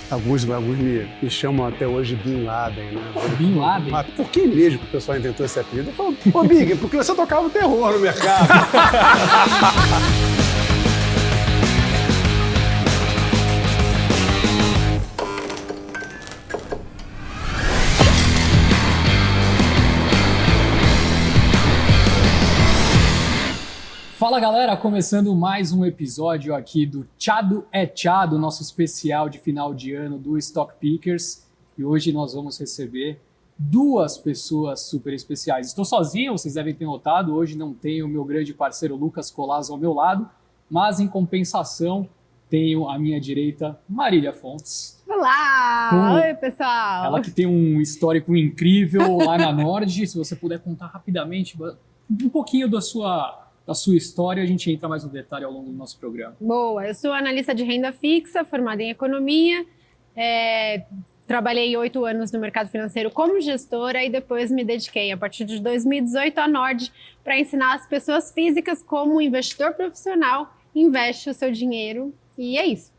Alguns me chamam até hoje Bin Laden, né? Bin Laden? Mas por que mesmo que o pessoal inventou esse apelido? Eu falo, pô, Big, porque você tocava o terror no mercado. Fala galera, começando mais um episódio aqui do Tchado é Tchado, nosso especial de final de ano do Stock Pickers. E hoje nós vamos receber duas pessoas super especiais. Estou sozinho, vocês devem ter notado, hoje não tenho o meu grande parceiro Lucas Colas ao meu lado, mas em compensação tenho à minha direita Marília Fontes. Olá! Oi, pessoal! Ela que tem um histórico incrível lá na Nord. Se você puder contar rapidamente um pouquinho da sua história, a gente entra mais no detalhe ao longo do nosso programa. Boa, eu sou analista de renda fixa, formada em economia, trabalhei 8 anos no mercado financeiro como gestora e depois me dediquei, a partir de 2018, à Nord, para ensinar as pessoas físicas como o investidor profissional investe o seu dinheiro, e é isso.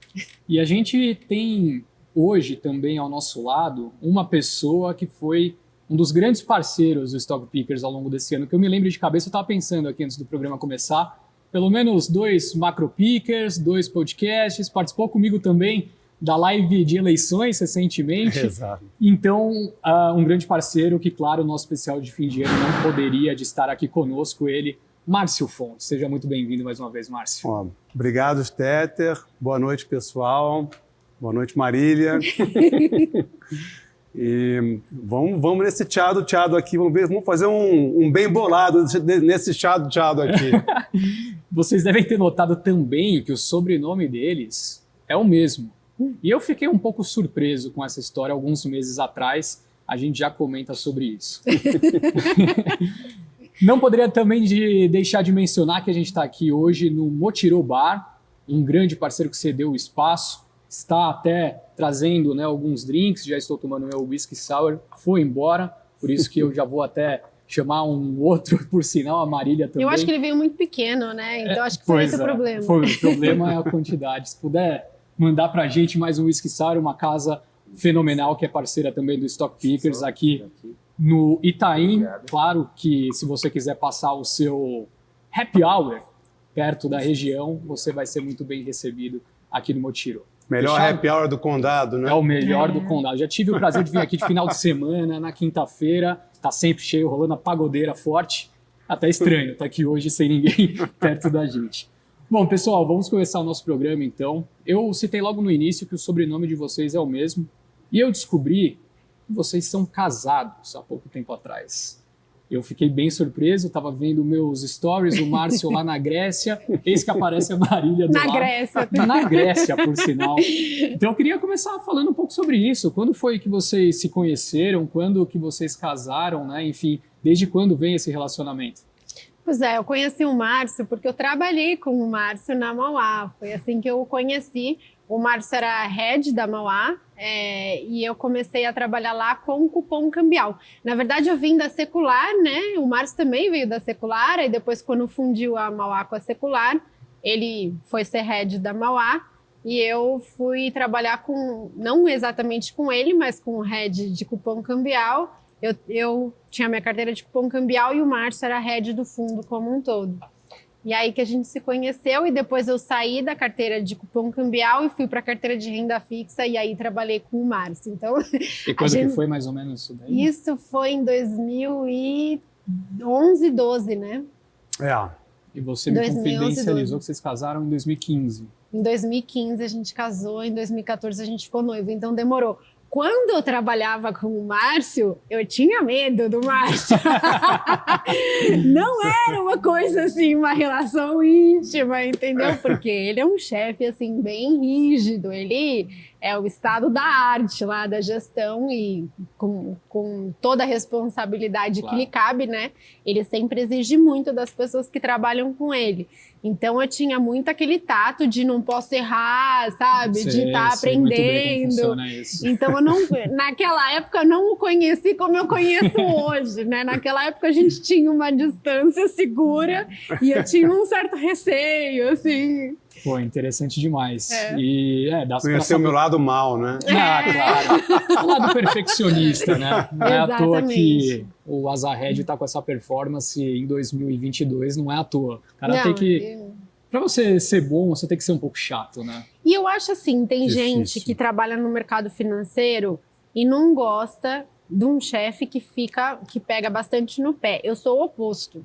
E a gente tem hoje também ao nosso lado uma pessoa que foi um dos grandes parceiros do Stock Pickers ao longo desse ano, que eu me lembro de cabeça, eu estava pensando aqui antes do programa começar, pelo menos 2 macro pickers, 2 podcasts, participou comigo também da live de eleições recentemente. Exato. Então, um grande parceiro que, claro, o nosso especial de fim de ano não poderia de estar aqui conosco, ele, Márcio Fontes. Seja muito bem-vindo mais uma vez, Márcio. Ó, obrigado, Stetter. Boa noite, pessoal. Boa noite, Marília. E vamos nesse tchado aqui, vamos fazer um bem bolado nesse tchado aqui. Vocês devem ter notado também que o sobrenome deles é o mesmo. E eu fiquei um pouco surpreso com essa história alguns meses atrás, a gente já comenta sobre isso. Não poderia também deixar de mencionar que a gente está aqui hoje no Motirô Bar, um grande parceiro que cedeu o espaço, está até trazendo, né, alguns drinks, já estou tomando meu whisky sour, foi embora, por isso que eu já vou até chamar um outro, por sinal, a Marília também. Eu acho que ele veio muito pequeno, né? Então acho que foi esse o problema. O problema é a quantidade. Se puder mandar pra gente mais um whisky sour, uma casa fenomenal que é parceira também do Stock Pickers aqui no Itaim. Claro que se você quiser passar o seu happy hour perto da região, você vai ser muito bem recebido aqui no Motirô. Melhor happy hour do condado, né? É o melhor do condado. Já tive o prazer de vir aqui de final de semana, na quinta-feira. Tá sempre cheio, rolando a pagodeira forte. Até estranho tá aqui hoje sem ninguém perto da gente. Bom, pessoal, vamos começar o nosso programa, então. Eu citei logo no início que o sobrenome de vocês é o mesmo. E eu descobri que vocês são casados há pouco tempo atrás. Eu fiquei bem surpreso, estava vendo meus stories, o Márcio lá na Grécia, eis que aparece a Marília do lado. Grécia. Na Grécia, por sinal. Então eu queria começar falando um pouco sobre isso. Quando foi que vocês se conheceram? Quando que vocês casaram, né? Enfim, desde quando vem esse relacionamento? Pois é, eu conheci o Márcio porque eu trabalhei com o Márcio na Mauá. Foi assim que eu o conheci. O Márcio era head da Mauá e eu comecei a trabalhar lá com cupom cambial. Na verdade, eu vim da Secular, né? O Márcio também veio da Secular, e depois, quando fundiu a Mauá com a Secular, ele foi ser head da Mauá e eu fui trabalhar não exatamente com ele, mas com o head de cupom cambial. Eu tinha minha carteira de cupom cambial e o Márcio era head do fundo como um todo. E aí que a gente se conheceu e depois eu saí da carteira de cupom cambial e fui para a carteira de renda fixa e aí trabalhei com o Márcio. Então, e quando que foi mais ou menos isso daí? Isso foi em 2011, 12, né? E você me confidencializou que vocês casaram em 2015. Em 2015 a gente casou, em 2014 a gente ficou noivo, então demorou. Quando eu trabalhava com o Márcio, eu tinha medo do Márcio. Não era uma coisa assim, uma relação íntima, entendeu? Porque ele é um chefe assim bem rígido, ele é o estado da arte lá da gestão e com toda a responsabilidade que lhe cabe, né? Ele sempre exige muito das pessoas que trabalham com ele. Então eu tinha muito aquele tato de não posso errar, sabe? De estar aprendendo. Então eu não, naquela época eu não o conheci como eu conheço hoje, né? Naquela época a gente tinha uma distância segura e eu tinha um certo receio, assim. Pô, interessante demais. E Conhecer o meu lado mal, né? Ah, claro. O lado perfeccionista, né? Não é à toa que Exatamente. o Azarhead tá com essa performance em 2022, não é à toa. O cara tem que... Pra você ser bom, você tem que ser um pouco chato, né? E eu acho assim, tem Difícil. gente que trabalha no mercado financeiro e não gosta de um chefe que pega bastante no pé. Eu sou o oposto.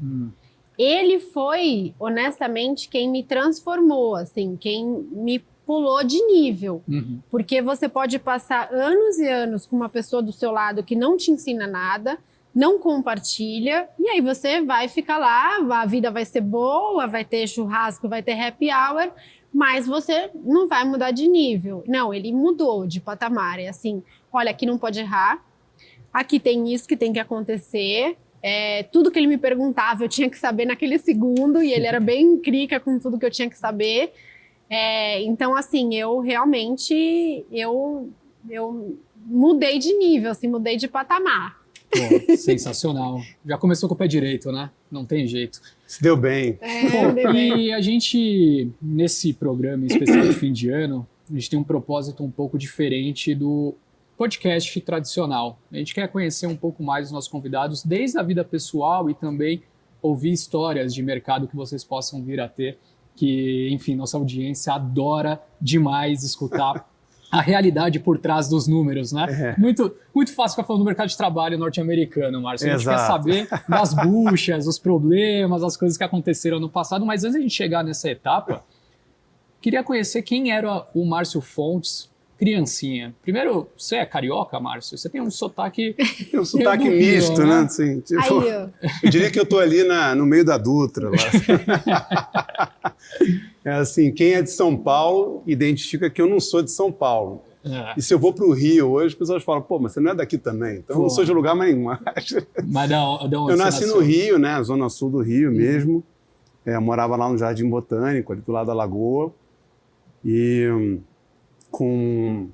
Ele foi, honestamente, quem me transformou, assim, quem me pulou de nível. Porque você pode passar anos e anos com uma pessoa do seu lado que não te ensina nada, não compartilha, e aí você vai ficar lá, a vida vai ser boa, vai ter churrasco, vai ter happy hour, mas você não vai mudar de nível. Não, ele mudou de patamar. É assim, olha, aqui não pode errar, aqui tem isso que tem que acontecer. Tudo que ele me perguntava eu tinha que saber naquele segundo, e ele era bem crica com tudo que eu tinha que saber. Então, assim, eu realmente eu mudei de nível, assim, mudei de patamar. Pô, sensacional. Já começou com o pé direito, né? Não tem jeito. Se deu bem. Pô, e a gente, nesse programa especial de fim de ano, a gente tem um propósito um pouco diferente do podcast tradicional. A gente quer conhecer um pouco mais os nossos convidados, desde a vida pessoal e também ouvir histórias de mercado que vocês possam vir a ter, que, enfim, nossa audiência adora demais escutar a realidade por trás dos números, né? Muito, muito fácil ficar falando do mercado de trabalho norte-americano, Márcio. A gente quer saber das buchas, os problemas, as coisas que aconteceram no passado, mas antes de a gente chegar nessa etapa, queria conhecer quem era o Márcio Fontes, criancinha. Primeiro, você é carioca, Márcio? Você tem um sotaque... Tem um sotaque misto, né? Assim, tipo, Aí, eu diria que eu tô ali no meio da Dutra. Lá. É assim, quem é de São Paulo identifica que eu não sou de São Paulo. E se eu vou para o Rio hoje, as pessoas falam, pô, mas você não é daqui também? Então eu não sou de lugar mais nenhum. Mas eu nasci no Rio, né? Zona Sul do Rio mesmo. Eu morava lá no Jardim Botânico, ali do lado da Lagoa. E com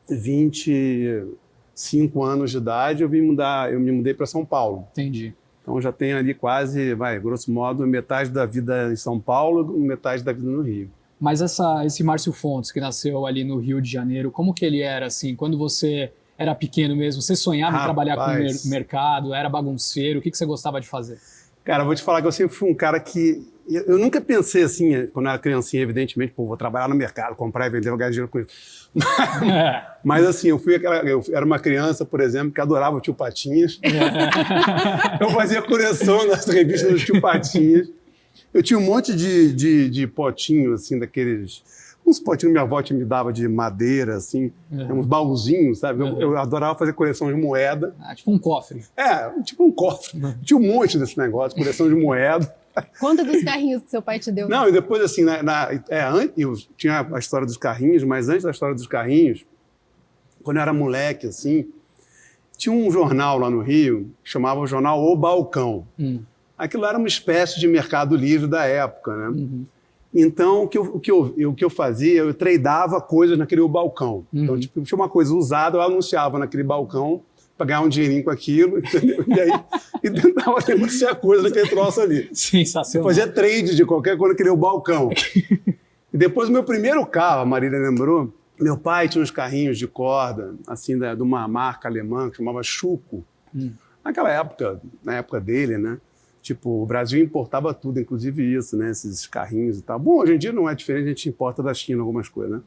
25 anos de idade, eu me mudei para São Paulo. Entendi. Então já tenho ali quase, grosso modo, metade da vida em São Paulo e metade da vida no Rio. Mas esse Márcio Fontes, que nasceu ali no Rio de Janeiro, como que ele era, assim, quando você era pequeno mesmo? Você sonhava em trabalhar com o mercado? Era bagunceiro? O que você gostava de fazer? Cara, eu vou te falar que eu sempre fui um cara que... Eu nunca pensei assim, quando eu era criancinha, evidentemente, pô, vou trabalhar no mercado, comprar e vender, vou ganhar dinheiro com isso. Mas assim, eu era uma criança, por exemplo, que adorava o Tio Patinhas. Eu fazia coleção das revistas do Tio Patinhas. Eu tinha um monte de potinhos, assim, daqueles... Uns potinhos minha avó me dava de madeira, assim, uns baúzinhos, sabe? Eu adorava fazer coleção de moeda. Tipo um cofre. Tipo um cofre. Tinha um monte desse negócio, coleção de moeda. Conta dos carrinhos que seu pai te deu. Não, e depois, assim, eu tinha a história dos carrinhos, mas antes da história dos carrinhos, quando eu era moleque, assim, tinha um jornal lá no Rio, que chamava o jornal O Balcão. Aquilo era uma espécie de Mercado Livre da época, né? Então, o que eu fazia, eu tradeava coisas naquele balcão. Então, tipo, tinha uma coisa usada, eu anunciava naquele balcão para ganhar um dinheirinho com aquilo, entendeu? E tentava negociar coisa naquele troço ali. Sensacional. Eu fazia trade de qualquer coisa naquele balcão. E depois, o meu primeiro carro, a Marília lembrou, meu pai tinha uns carrinhos de corda, assim, de uma marca alemã que chamava Schuco. Naquela época, na época dele, né? Tipo, o Brasil importava tudo, inclusive isso, né? Esses carrinhos e tal. Bom, hoje em dia não é diferente, a gente importa da China algumas coisas, né?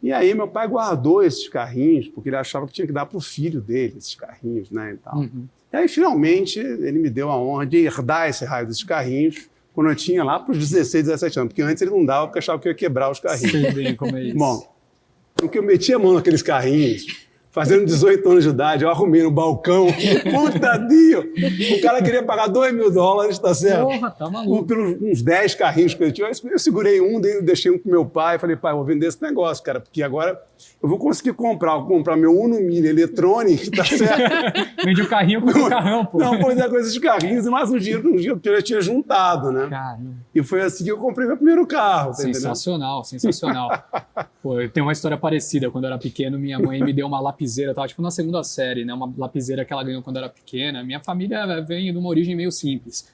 E aí meu pai guardou esses carrinhos, porque ele achava que tinha que dar para o filho dele, esses carrinhos, né? E tal. E aí, finalmente, ele me deu a honra de herdar esse raio desses carrinhos, quando eu tinha lá para os 16, 17 anos. Porque antes ele não dava, porque achava que eu ia quebrar os carrinhos. Sei bem como é isso. Bom, porque eu meti a mão naqueles carrinhos... Fazendo 18 anos de idade, eu arrumei no balcão, puta dia! O cara queria pagar $2.000, tá certo? Porra, tá maluco. Pelos uns 10 carrinhos que eu tinha. Eu segurei um, deixei um pro meu pai, falei, pai, eu vou vender esse negócio, cara, porque agora eu vou conseguir comprar meu Uno Mini Electronic, tá certo? Vende o carrinho com o carrão, pô. Não, pois é, com esses carrinhos e mais um dinheiro que eu já tinha juntado, né? Caramba. E foi assim que eu comprei meu primeiro carro, tá sensacional, entendendo? Sensacional. Pô, eu tenho uma história parecida. Quando eu era pequeno, minha mãe me deu uma lapiseira, eu tava tipo na segunda série, né? Uma lapiseira que ela ganhou quando eu era pequena. Minha família vem de uma origem meio simples.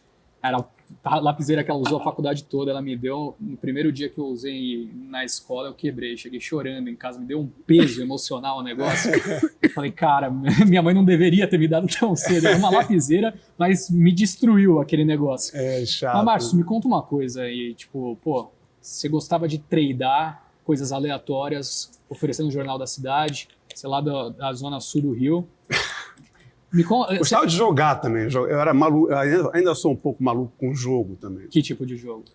Era a lapiseira que ela usou a faculdade toda, ela me deu, no primeiro dia que eu usei na escola, eu quebrei, cheguei chorando em casa, me deu um peso emocional o negócio. Eu falei, cara, minha mãe não deveria ter me dado tão cedo, era uma lapiseira, mas me destruiu aquele negócio. É chato. Mas, Márcio, me conta uma coisa aí, tipo, pô, você gostava de tradar coisas aleatórias, oferecendo o Jornal da Cidade, sei lá, da zona sul do Rio. Gostava de jogar também. Eu era maluco, eu ainda sou um pouco maluco com jogo também. Que tipo de jogo?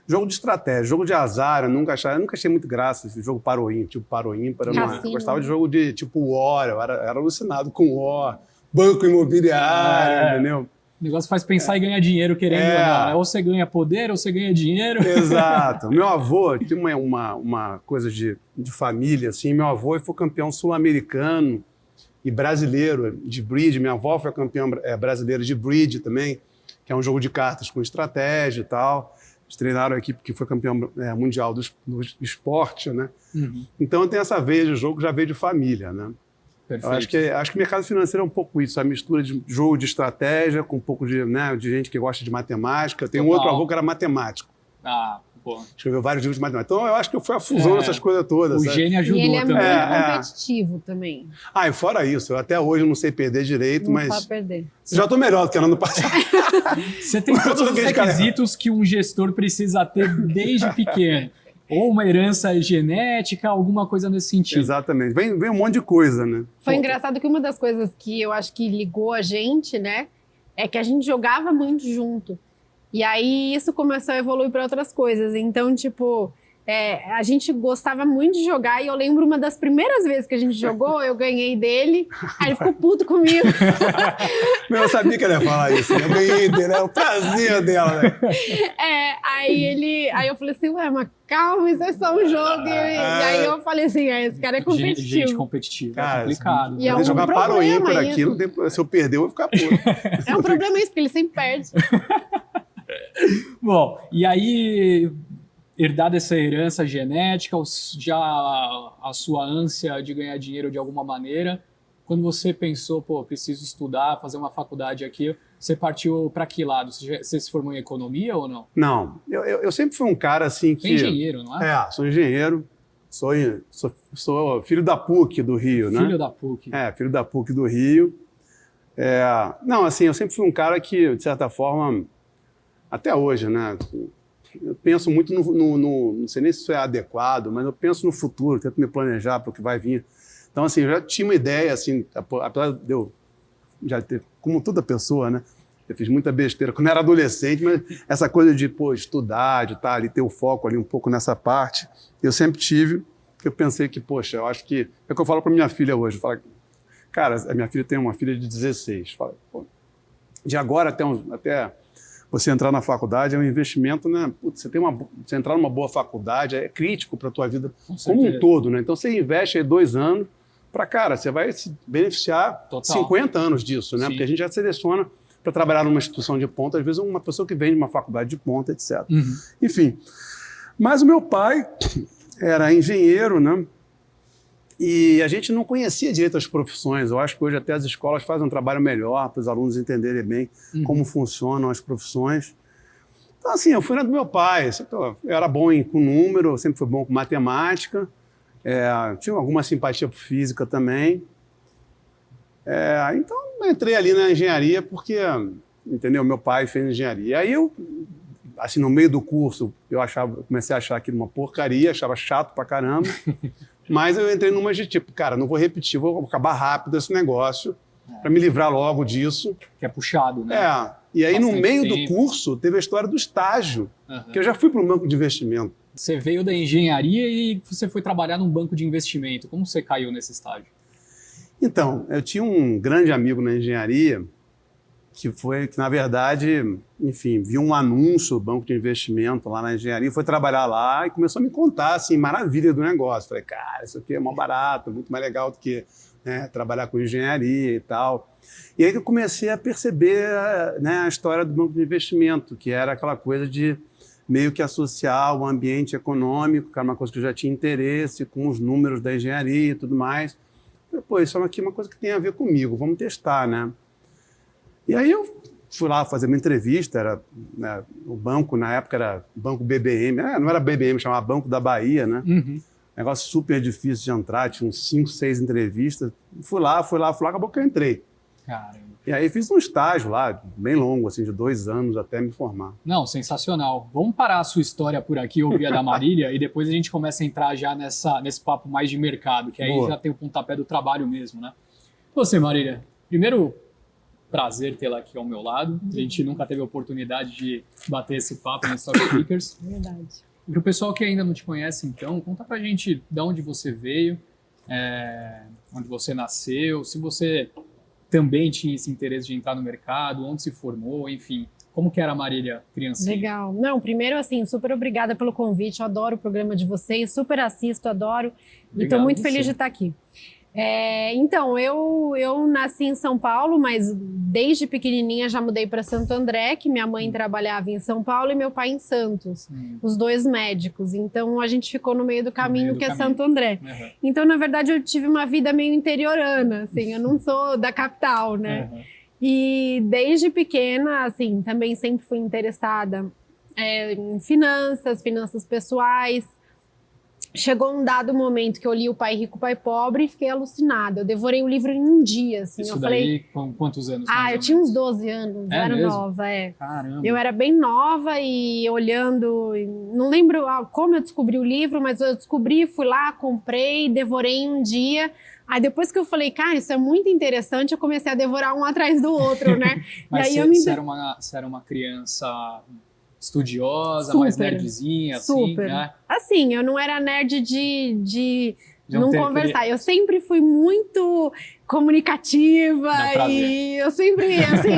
Jogo de estratégia, jogo de azar, eu nunca achei muito graça esse jogo tipo Paroímpar. Eu gostava de jogo de tipo War, eu era alucinado com War, banco imobiliário, entendeu? O negócio faz pensar e ganhar dinheiro querendo ou não, né? Ou você ganha poder, ou você ganha dinheiro. Exato. Meu avô tinha uma coisa de família, assim. Meu avô foi campeão sul-americano e brasileiro de bridge. Minha avó foi campeã brasileira de bridge também, que é um jogo de cartas com estratégia e tal. Eles treinaram a equipe que foi campeã mundial do esporte, né? Uhum. Então tem essa veia de jogo, já veio de família, né? Perfeito. Eu acho que o mercado financeiro é um pouco isso, a mistura de jogo de estratégia com um pouco de gente que gosta de matemática. Tem um outro avô que era matemático. Ah, pô. Escreveu vários livros de matemática. Então eu acho que foi a fusão dessas coisas todas. O gênio ajudou e ele é também. muito competitivo também. E fora isso, eu até hoje não sei perder direito, não mas... sabe perder. Já estou melhor do que no ano passado. Você tem todos os requisitos que um gestor precisa ter desde pequeno. Ou uma herança genética, alguma coisa nesse sentido. Exatamente. Vem um monte de coisa, né? Foi engraçado que uma das coisas que eu acho que ligou a gente, né, é que a gente jogava muito junto. E aí isso começou a evoluir para outras coisas. Então, tipo, a gente gostava muito de jogar e eu lembro uma das primeiras vezes que a gente jogou, eu ganhei dele, aí ele ficou puto comigo. Eu sabia que ele ia falar isso. Eu ganhei dele, é o prazer dela, né? Aí eu falei assim, ué, mas calma, isso é só um jogo. E aí eu falei assim, esse cara é competitivo. Gente competitiva, é complicado. E é um jogar Paroímpar aqui, se eu perder, eu vou ficar puto. É um problema isso, porque ele sempre perde. Bom, e aí, herdada essa herança genética, já a sua ânsia de ganhar dinheiro de alguma maneira, quando você pensou, preciso estudar, fazer uma faculdade aqui, você partiu para que lado? Você se formou em economia ou não? Não, eu sempre fui um cara assim que... Você é engenheiro, não é? Sou engenheiro, sou filho da PUC do Rio, né? Filho da PUC. Filho da PUC do Rio. Não, assim, eu sempre fui um cara que, de certa forma, até hoje, né? Eu penso muito não sei nem se isso é adequado, mas eu penso no futuro, tento me planejar para o que vai vir. Então, assim, eu já tinha uma ideia, assim, apesar de eu já ter, como toda pessoa, né? Eu fiz muita besteira quando era adolescente, mas essa coisa de, estudar, de estar ali, ter o foco ali um pouco nessa parte, eu sempre tive, porque eu pensei que, poxa, eu acho que... É o que eu falo para minha filha hoje, eu falo, cara, a minha filha tem uma filha de 16, fala, de agora até você entrar na faculdade é um investimento, né? Putz, você entrar numa boa faculdade é crítico para a tua vida como um todo, né? Então você investe aí 2 anos para, cara, você vai se beneficiar 50 anos disso, né? Sim. Porque a gente já seleciona para trabalhar numa instituição de ponta, às vezes uma pessoa que vem de uma faculdade de ponta, etc. Uhum. Enfim, mas o meu pai era engenheiro, né? E a gente não conhecia direito as profissões. Eu acho que hoje até as escolas fazem um trabalho melhor para os alunos entenderem bem como funcionam as profissões. Então, assim, eu fui na do meu pai. Eu era bom com número, eu sempre fui bom com matemática. Tinha alguma simpatia por física também. Então, eu entrei ali na engenharia porque, entendeu? Meu pai fez engenharia. Aí eu, assim, no meio do curso, eu comecei a achar aquilo uma porcaria, achava chato pra caramba. Mas eu entrei numa de tipo, cara, não vou repetir, vou acabar rápido esse negócio para me livrar logo disso. Que é puxado, né? E aí no meio do curso teve a história do estágio, que eu já fui para um banco de investimento. Você veio da engenharia e você foi trabalhar num banco de investimento. Como você caiu nesse estágio? Então, eu tinha um grande amigo na engenharia que na verdade, enfim, viu um anúncio do banco de investimento lá na engenharia, foi trabalhar lá e começou a me contar, assim, maravilha do negócio. Falei, cara, isso aqui é mó barato, muito mais legal do que trabalhar com engenharia e tal. E aí que eu comecei a perceber, né, a história do banco de investimento, que era aquela coisa de meio que associar o ambiente econômico, que era uma coisa que eu já tinha interesse, com os números da engenharia e tudo mais. Falei, isso aqui é uma coisa que tem a ver comigo, vamos testar, né? E aí eu fui lá fazer uma entrevista, era, né, o banco, na época era Banco BBM, não era BBM, chamava Banco da Bahia, né? Negócio super difícil de entrar, tinha uns 5, 6 entrevistas. Fui lá, acabou que eu entrei. Caramba. E aí fiz um estágio lá, bem longo, assim, de 2 anos até me formar. Não, sensacional. Vamos parar a sua história por aqui, ouvir a da Marília, e depois a gente começa a entrar já nesse papo mais de mercado, que aí Boa. já tem o pontapé do trabalho mesmo, né? Você, Marília, primeiro, prazer tê-la aqui ao meu lado. A gente nunca teve a oportunidade de bater esse papo no Story Speakers. Verdade. E para o pessoal que ainda não te conhece, então, conta pra gente de onde você veio, onde você nasceu, se você também tinha esse interesse de entrar no mercado, onde se formou, enfim. Como que era a Marília criancinha? Legal. Não, primeiro, assim, super obrigada pelo convite. Eu adoro o programa de vocês, super assisto, adoro. E estou muito feliz de estar aqui. Então, eu nasci em São Paulo, mas desde pequenininha já mudei para Santo André, que minha mãe trabalhava em São Paulo e meu pai em Santos, os dois médicos. Então, a gente ficou no meio do caminho, é Santo André. Uhum. Então, na verdade, eu tive uma vida meio interiorana, assim, eu não sou da capital, né? Uhum. E desde pequena, assim, também sempre fui interessada em finanças pessoais. Chegou um dado momento que eu li O Pai Rico, Pai Pobre e fiquei alucinada. Eu devorei o livro em um dia, assim. Isso eu daí, falei, com quantos anos? eu tinha uns 12 anos, eu era mesmo? nova, Caramba. Eu era bem nova e olhando, não lembro como eu descobri o livro, mas eu descobri, fui lá, comprei, devorei em um dia. Aí depois que eu falei, cara, isso é muito interessante, eu comecei a devorar um atrás do outro, né? Mas e aí você era uma criança estudiosa, Super, mais nerdzinha, assim, super. né? Assim, eu não era nerd de não ter conversar. Eu sempre fui muito comunicativa e eu sempre, assim,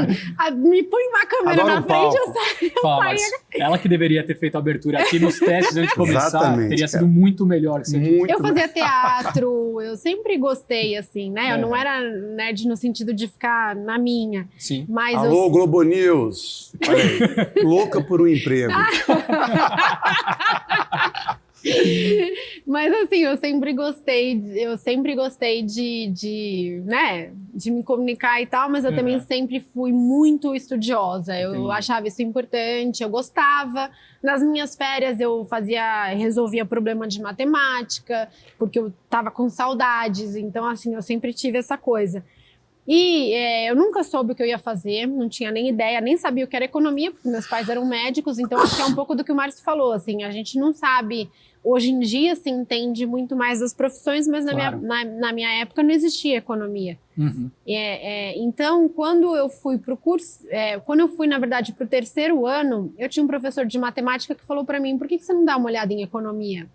me põe uma câmera Adoro na um frente, palco. Mas ela que deveria ter feito a abertura aqui nos testes antes de começar, Exatamente, teria sido cara. muito melhor que você Muito. Eu fazia teatro, eu sempre gostei, assim, né? Eu não era nerd no sentido de ficar na minha. Sim. Mas Alô, Globo News. Olha aí, louca por um emprego. Mas assim, eu sempre gostei de me comunicar e tal, mas eu também sempre fui muito estudiosa. Eu achava isso importante, eu gostava. Nas minhas férias eu resolvia problema de matemática, porque eu tava com saudades. Então, assim, eu sempre tive essa coisa. E eu nunca soube o que eu ia fazer, não tinha nem ideia, nem sabia o que era economia, porque meus pais eram médicos, então acho que é um pouco do que o Márcio falou, assim, a gente não sabe, hoje em dia se entende muito mais das profissões, mas na minha época não existia economia. Uhum. Então, quando eu fui pro curso, na verdade, pro 3º ano, eu tinha um professor de matemática que falou para mim, por que você não dá uma olhada em economia?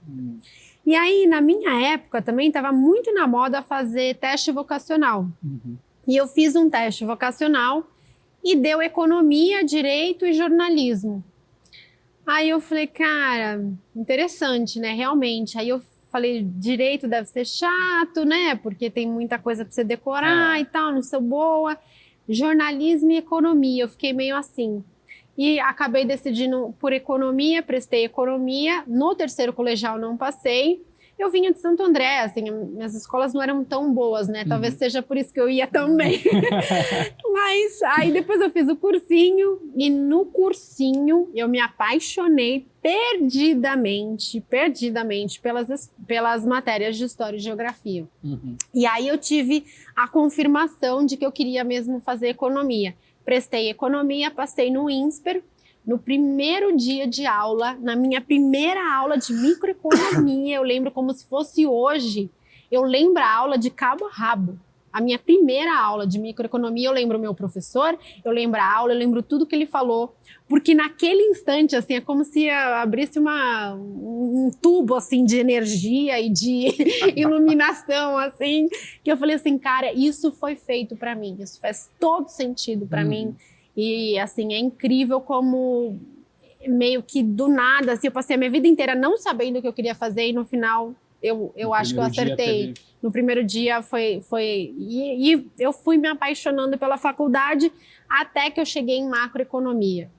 E aí, na minha época, também estava muito na moda fazer teste vocacional. Uhum. E eu fiz um teste vocacional e deu economia, direito e jornalismo. Aí eu falei, cara, interessante, né? Realmente. Aí eu falei, direito deve ser chato, né? Porque tem muita coisa para você decorar e tal, não sou boa. Jornalismo e economia, eu fiquei meio assim. E acabei decidindo por economia, prestei economia. No 3º colegial não passei. Eu vinha de Santo André, assim, minhas escolas não eram tão boas, né? Talvez seja por isso que eu ia também. Mas aí depois eu fiz o cursinho e no cursinho eu me apaixonei perdidamente pelas matérias de História e Geografia. Uhum. E aí eu tive a confirmação de que eu queria mesmo fazer economia. Prestei economia, passei no INSPER. No primeiro dia de aula, na minha primeira aula de microeconomia, eu lembro como se fosse hoje, eu lembro a aula de cabo a rabo. A minha primeira aula de microeconomia, eu lembro o meu professor, eu lembro a aula, eu lembro tudo que ele falou, porque naquele instante, assim, é como se abrisse um tubo, assim, de energia e de iluminação, assim, que eu falei assim, cara, isso foi feito para mim, isso faz todo sentido para mim. E, assim, é incrível como meio que do nada, assim, eu passei a minha vida inteira não sabendo o que eu queria fazer e no final eu acho que eu acertei. No primeiro dia foi e eu fui me apaixonando pela faculdade até que eu cheguei em macroeconomia.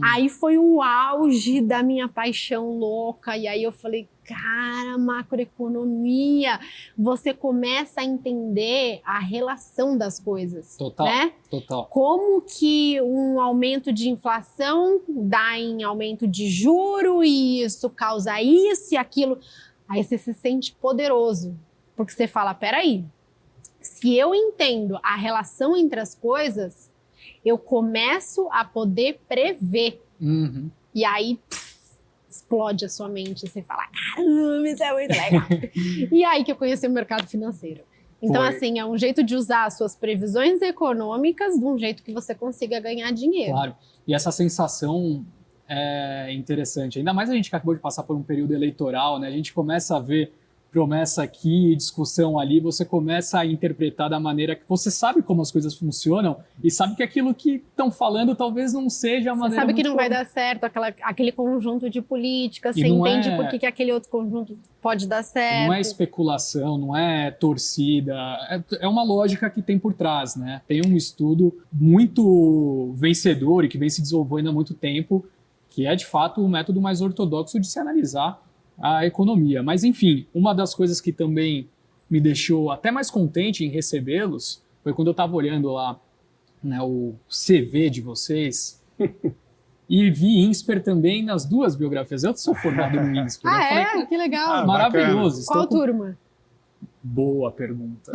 Aí foi o auge da minha paixão louca. E aí eu falei, cara, macroeconomia, você começa a entender a relação das coisas. Total, né? Total. Como que um aumento de inflação dá em aumento de juro e isso causa isso e aquilo. Aí você se sente poderoso, porque você fala, peraí, se eu entendo a relação entre as coisas, eu começo a poder prever. E aí explode a sua mente, você fala, caramba, isso é muito legal. E aí que eu conheci o mercado financeiro. Então, assim, é um jeito de usar as suas previsões econômicas de um jeito que você consiga ganhar dinheiro. Claro. E essa sensação é interessante. Ainda mais a gente que acabou de passar por um período eleitoral, né? A gente começa a ver promessa aqui, discussão ali, você começa a interpretar da maneira que você sabe como as coisas funcionam e sabe que aquilo que estão falando talvez não seja a maneira. Você sabe que não vai dar certo aquele conjunto de políticas, você entende por que aquele outro conjunto pode dar certo. Não é especulação, não é torcida, é uma lógica que tem por trás, né? Tem um estudo muito vencedor e que vem se desenvolvendo há muito tempo, que é de fato o método mais ortodoxo de se analisar a economia. Mas, enfim, uma das coisas que também me deixou até mais contente em recebê-los foi quando eu estava olhando lá, né, o CV de vocês e vi INSPER também nas duas biografias. Eu sou formado no INSPER. Falei, que legal. Maravilhoso. Qual turma? Boa pergunta.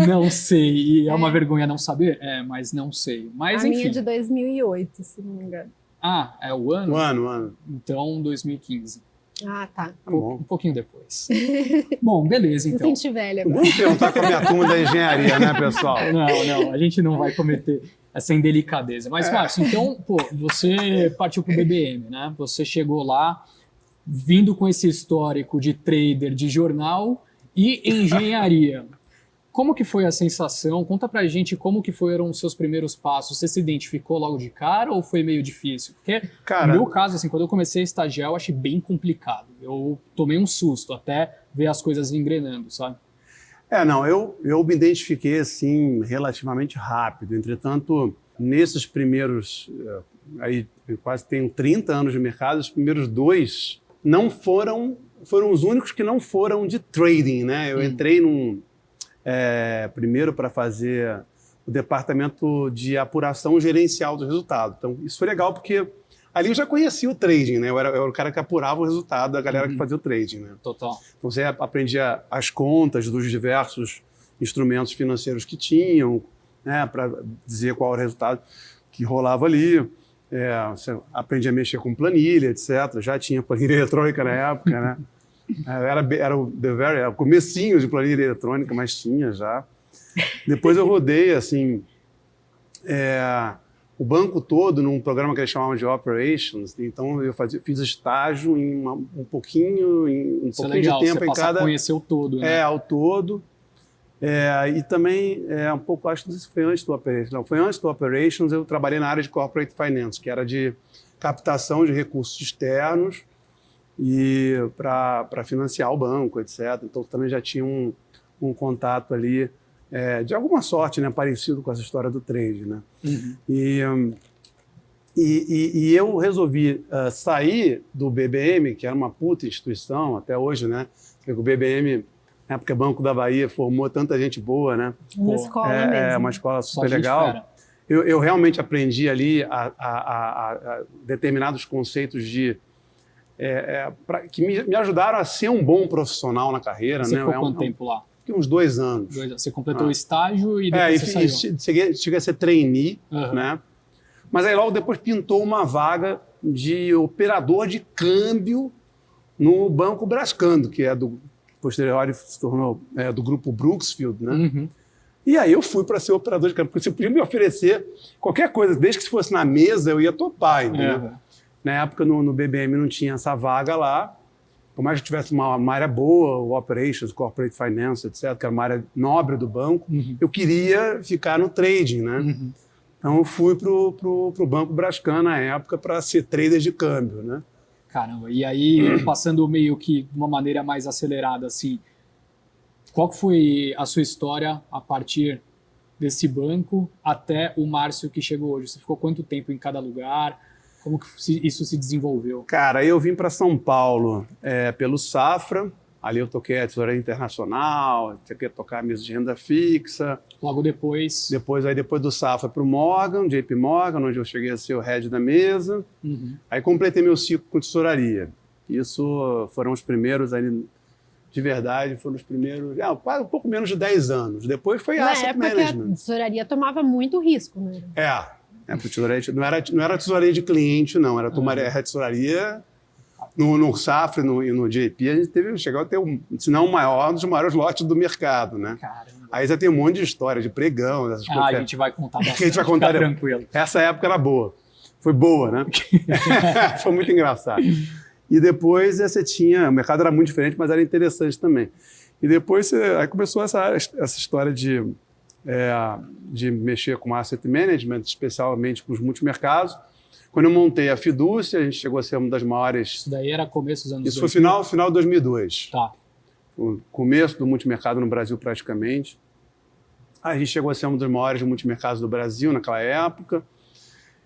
Não sei. E é uma vergonha não saber? Mas não sei. Mas, a enfim. minha é de 2008, se não me engano. Ah, é o ano? O ano. Então, 2015. Ah, tá. Um pouquinho depois. Bom, beleza, então. Me senti velha agora. Vamos perguntar com a minha turma da engenharia, né, pessoal? Não, a gente não vai cometer essa indelicadeza. Mas, Márcio, então, você partiu para o BBM, né? Você chegou lá, vindo com esse histórico de trader de jornal e engenharia. Como que foi a sensação? Conta pra gente como que foram os seus primeiros passos. Você se identificou logo de cara ou foi meio difícil? Porque no meu caso, assim, quando eu comecei a estagiar, eu achei bem complicado. Eu tomei um susto até ver as coisas engrenando, sabe? Eu me identifiquei, assim, relativamente rápido. Entretanto, nesses primeiros, aí eu quase tenho 30 anos de mercado, os primeiros 2 não foram os únicos que não foram de trading, né? Eu entrei primeiro para fazer o departamento de apuração gerencial do resultado. Então, isso foi legal porque ali eu já conhecia o trading, né? Eu era o cara que apurava o resultado da galera que fazia o trading, né? Total. Então, você aprendia as contas dos diversos instrumentos financeiros que tinham, né? Para dizer qual era o resultado que rolava ali. Você aprendia a mexer com planilha, etc. Já tinha planilha eletrônica na época, né? Era o comecinho de planilha eletrônica, mas tinha já. Depois eu rodei, assim, o banco todo num programa que eles chamavam de Operations. Então eu fiz estágio em um pouquinho legal, de tempo você em cada. Conhecer o todo, né? Ao todo. E também, um pouco, acho que não sei se foi antes do Operations. Não, foi antes do Operations, eu trabalhei na área de Corporate Finance, que era de captação de recursos externos e para financiar o banco, etc. Então, também já tinha um contato ali, de alguma sorte, né, parecido com essa história do trade. Né? E eu resolvi sair do BBM, que era uma puta instituição até hoje, né? Porque o BBM, na época, Banco da Bahia, formou tanta gente boa, né? Uma escola mesmo. Uma escola super legal. Eu realmente aprendi ali a determinados conceitos que me ajudaram a ser um bom profissional na carreira. Você né? ficou quanto tempo lá? Fiquei uns 2 anos. Você completou o estágio e depois você saiu. Cheguei a ser trainee, né? Mas aí logo depois pintou uma vaga de operador de câmbio no Banco Brascando, que posteriori se tornou do grupo Brooksfield, né? E aí eu fui para ser operador de câmbio, porque você podia me oferecer qualquer coisa, desde que se fosse na mesa eu ia topar, entendeu? Na época no BBM não tinha essa vaga lá, por mais que tivesse uma área boa, o Operations, Corporate Finance, etc., que era uma área nobre do banco, eu queria ficar no trading, né? Então eu fui pro Banco Brascan na época para ser trader de câmbio, né? Caramba, e aí, passando meio que de uma maneira mais acelerada, assim, qual que foi a sua história a partir desse banco até o Márcio que chegou hoje? Você ficou quanto tempo em cada lugar? Como que isso se desenvolveu? Cara, eu vim para São Paulo pelo Safra. Ali eu toquei a tesouraria internacional, tinha que tocar a mesa de renda fixa. Logo depois? Depois do Safra para o Morgan, JP Morgan, onde eu cheguei a ser o head da mesa. Aí completei meu ciclo com tesouraria. Isso foram os primeiros, aí, de verdade, foram os primeiros, quase um pouco menos de 10 anos. Depois foi asset management. Na época a tesouraria tomava muito risco, né? Porque tesouraria, não era tesouraria de cliente, não. Era tesouraria... No Safra e no JP, a gente chegou a ter, se não o maior, um dos maiores lotes do mercado, né? Caramba. Aí já tem um monte de história de pregão, dessas coisas. A gente vai contar bastante. A gente vai contar tranquilo. Essa época era boa. Foi boa, né? Foi muito engraçado. E depois o mercado era muito diferente, mas era interessante também. E depois aí começou essa história de mexer com asset management, especialmente com os multimercados. Quando eu montei a Fidúcia, a gente chegou a ser uma das maiores... Isso daí era começo dos anos 2000? Isso foi final de 2002. Tá. O começo do multimercado no Brasil, praticamente. A gente chegou a ser um dos maiores multimercados do Brasil naquela época.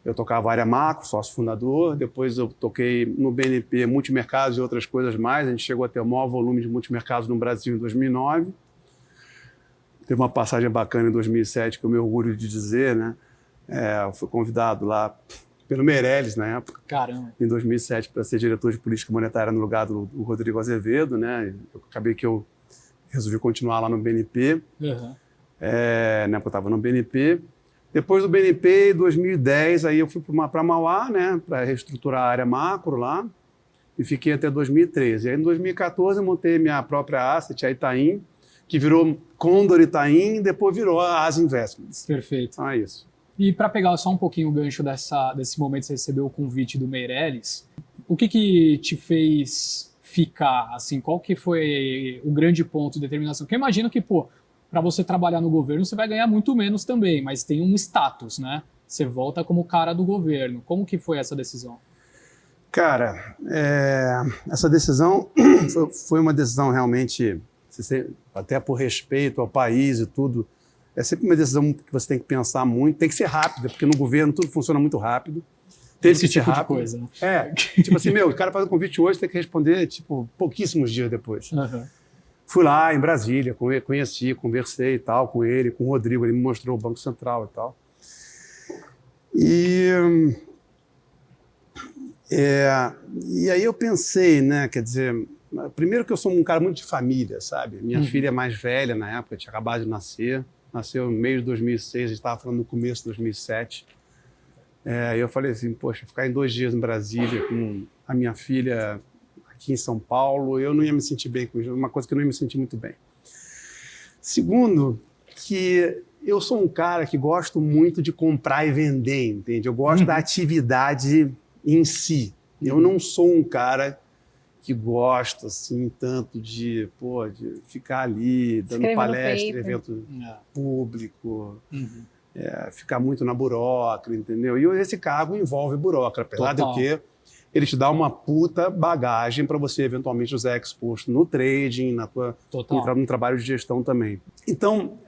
Eu tocava a área macro, sócio fundador. Depois eu toquei no BNP multimercados e outras coisas mais. A gente chegou a ter o maior volume de multimercados no Brasil em 2009. Teve uma passagem bacana em 2007, que eu me orgulho de dizer, né? Eu fui convidado lá pelo Meirelles, na época. Caramba. Em 2007, para ser diretor de política monetária no lugar do Rodrigo Azevedo, né? Acabei que eu resolvi continuar lá no BNP, né? Porque eu estava no BNP. Depois do BNP, em 2010, aí eu fui para Mauá, né? Para reestruturar a área macro lá, e fiquei até 2013. E aí, em 2014, eu montei minha própria asset, a Itaim, que virou Condor Itaim, e depois virou a As Investments. Perfeito. Então é isso. E para pegar só um pouquinho o gancho desse momento que você recebeu o convite do Meirelles, o que te fez ficar, assim, qual que foi o grande ponto de determinação? Porque eu imagino que, para você trabalhar no governo, você vai ganhar muito menos também, mas tem um status, né? Você volta como cara do governo. Como que foi essa decisão? Cara, essa decisão foi uma decisão realmente, até por respeito ao país e tudo, é sempre uma decisão que você tem que pensar muito, tem que ser rápida, porque no governo tudo funciona muito rápido. Teve que ser rápido. Coisa, né? Tipo assim, o cara faz um convite hoje, tem que responder, pouquíssimos dias depois. Fui lá em Brasília, conheci, conversei e tal com ele, com o Rodrigo, ele me mostrou o Banco Central e tal. E aí eu pensei, né, quer dizer, primeiro que eu sou um cara muito de família, sabe? Minha filha mais velha na época, tinha acabado de nascer. Nasceu no meio de 2006, a gente estava falando no começo de 2007. Eu falei assim, poxa, ficar em 2 dias em Brasília com a minha filha aqui em São Paulo, eu não ia me sentir bem com isso, uma coisa que eu não ia me sentir muito bem. Segundo, que eu sou um cara que gosto muito de comprar e vender, entende? Eu gosto da atividade em si. Eu não sou um cara que gosta, assim, tanto de ficar ali, dando palestra, evento público, ficar muito na burocrata, entendeu? E esse cargo envolve burocrata, apesar de que ele te dá uma puta bagagem para você eventualmente usar exposto no trading, no trabalho de gestão também. Então,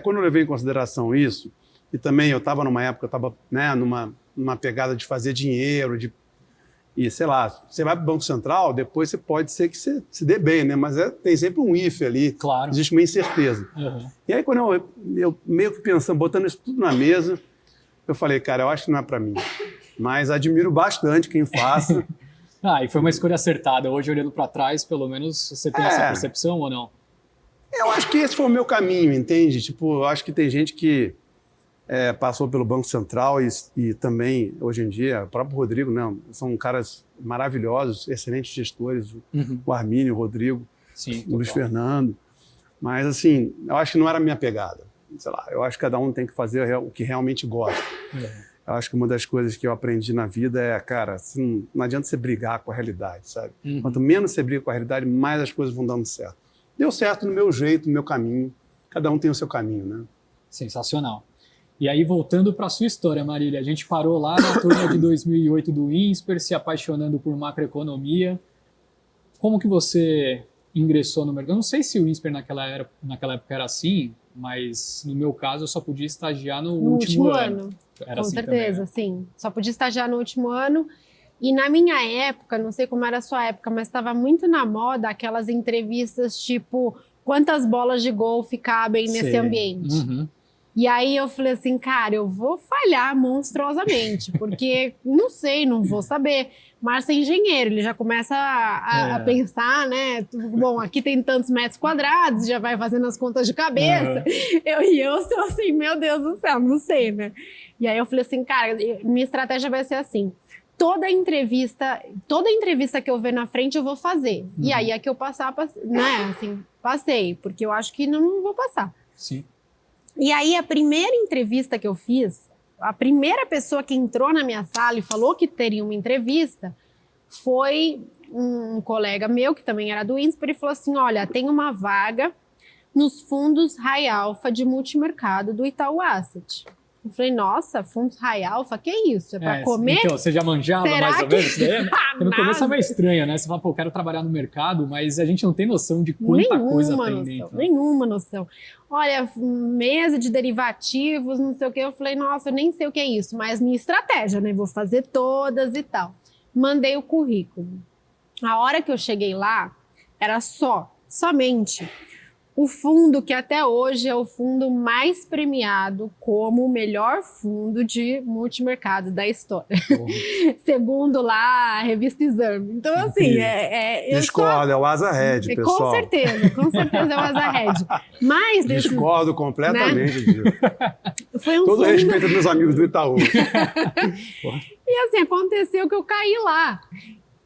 quando eu levei em consideração isso, e também eu estava numa época, eu estava, né, numa pegada de fazer dinheiro, e, sei lá, você vai para o Banco Central, depois pode ser que você se dê bem, né? Mas tem sempre um if ali, claro. Existe uma incerteza. E aí, quando eu meio que pensando, botando isso tudo na mesa, eu falei, cara, eu acho que não é para mim. Mas admiro bastante quem faça. E foi uma escolha acertada. Hoje, olhando para trás, pelo menos, você tem essa percepção ou não? Eu acho que esse foi o meu caminho, entende? Eu acho que tem gente que passou pelo Banco Central e também, hoje em dia, o próprio Rodrigo, né, são caras maravilhosos, excelentes gestores, o Armínio, o Rodrigo, o Luiz Fernando. Mas, assim, eu acho que não era a minha pegada. Sei lá, eu acho que cada um tem que fazer o que realmente gosta. Eu acho que uma das coisas que eu aprendi na vida cara, assim, não adianta você brigar com a realidade, sabe? Quanto menos você briga com a realidade, mais as coisas vão dando certo. Deu certo no meu jeito, no meu caminho. Cada um tem o seu caminho, né? Sensacional. E aí, voltando para a sua história, Marília, a gente parou lá na turma de 2008 do INSPER, se apaixonando por macroeconomia. Como que você ingressou no mercado? Eu não sei se o INSPER naquela época era assim, mas no meu caso eu só podia estagiar no último ano. Era Com assim certeza, também, né? sim. Só podia estagiar no último ano. E na minha época, não sei como era a sua época, mas estava muito na moda aquelas entrevistas tipo quantas bolas de golfe cabem nesse ambiente. Uhum. E aí eu falei assim, cara, eu vou falhar monstruosamente, porque não sei, não vou saber. Márcio é engenheiro, ele já começa a pensar, né? Bom, aqui tem tantos metros quadrados, já vai fazendo as contas de cabeça. Eu sou assim, meu Deus do céu, não sei, né? E aí eu falei assim, cara, minha estratégia vai ser assim. Toda entrevista que eu ver na frente eu vou fazer. E aí é que eu passar, né? Assim, passei, porque eu acho que não vou passar. Sim. E aí, a primeira entrevista que eu fiz, a primeira pessoa que entrou na minha sala e falou que teria uma entrevista foi um colega meu, que também era do INSPER, e falou assim, olha, tem uma vaga nos fundos High Alpha de multimercado do Itaú Asset. Eu falei, nossa, fundos High Alpha, que isso? É para comer? Então, você já manjava mais ou menos? Porque no começo é meio estranho, né? Você fala, pô, eu quero trabalhar no mercado, mas a gente não tem noção de quanta coisa tem dentro. Nenhuma noção. Olha, mesa de derivativos, não sei o quê. Eu falei, nossa, eu nem sei o que é isso, mas minha estratégia, né? Vou fazer todas e tal. Mandei o currículo. A hora que eu cheguei lá, era somente o fundo que até hoje é o fundo mais premiado como o melhor fundo de multimercado da história. Segundo lá a revista Exame. Então, assim, discordo, é o Azahed, pessoal. Com certeza é o Azahed. Mas discordo completamente disso. Foi Todo respeito aos meus amigos do Itaú. E assim, aconteceu que eu caí lá.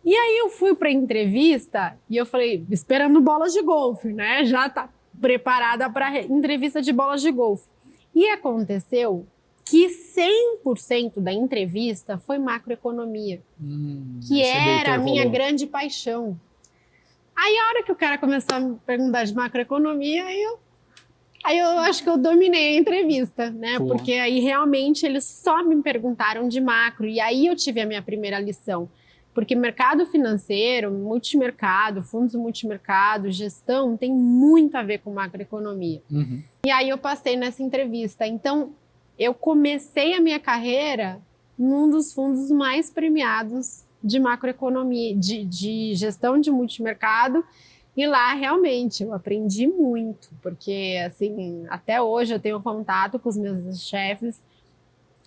E aí eu fui para a entrevista e eu falei, esperando bolas de golfe, né? Já tá preparada para entrevista de bolas de golfe. E aconteceu que 100% da entrevista foi macroeconomia, que era a minha grande paixão. Aí a hora que o cara começou a me perguntar de macroeconomia, aí eu acho que eu dominei a entrevista, né? Pô. Porque aí realmente eles só me perguntaram de macro e aí eu tive a minha primeira lição. Porque mercado financeiro, multimercado, fundos multimercado, gestão, tem muito a ver com macroeconomia. E aí eu passei nessa entrevista. Então, eu comecei a minha carreira num dos fundos mais premiados de macroeconomia, de gestão de multimercado. E lá, realmente, eu aprendi muito. Porque, assim, até hoje eu tenho contato com os meus chefes.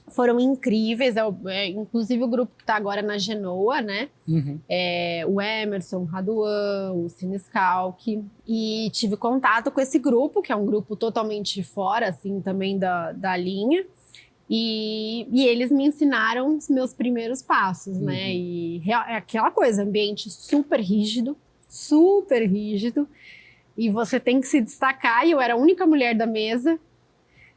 Foram incríveis, inclusive o grupo que está agora na Genoa, né? O Emerson, o Raduan, o Siniscalchi. E tive contato com esse grupo, que é um grupo totalmente fora, assim, também da linha. E eles me ensinaram os meus primeiros passos, né? E é aquela coisa, ambiente super rígido. E você tem que se destacar. E eu era a única mulher da mesa.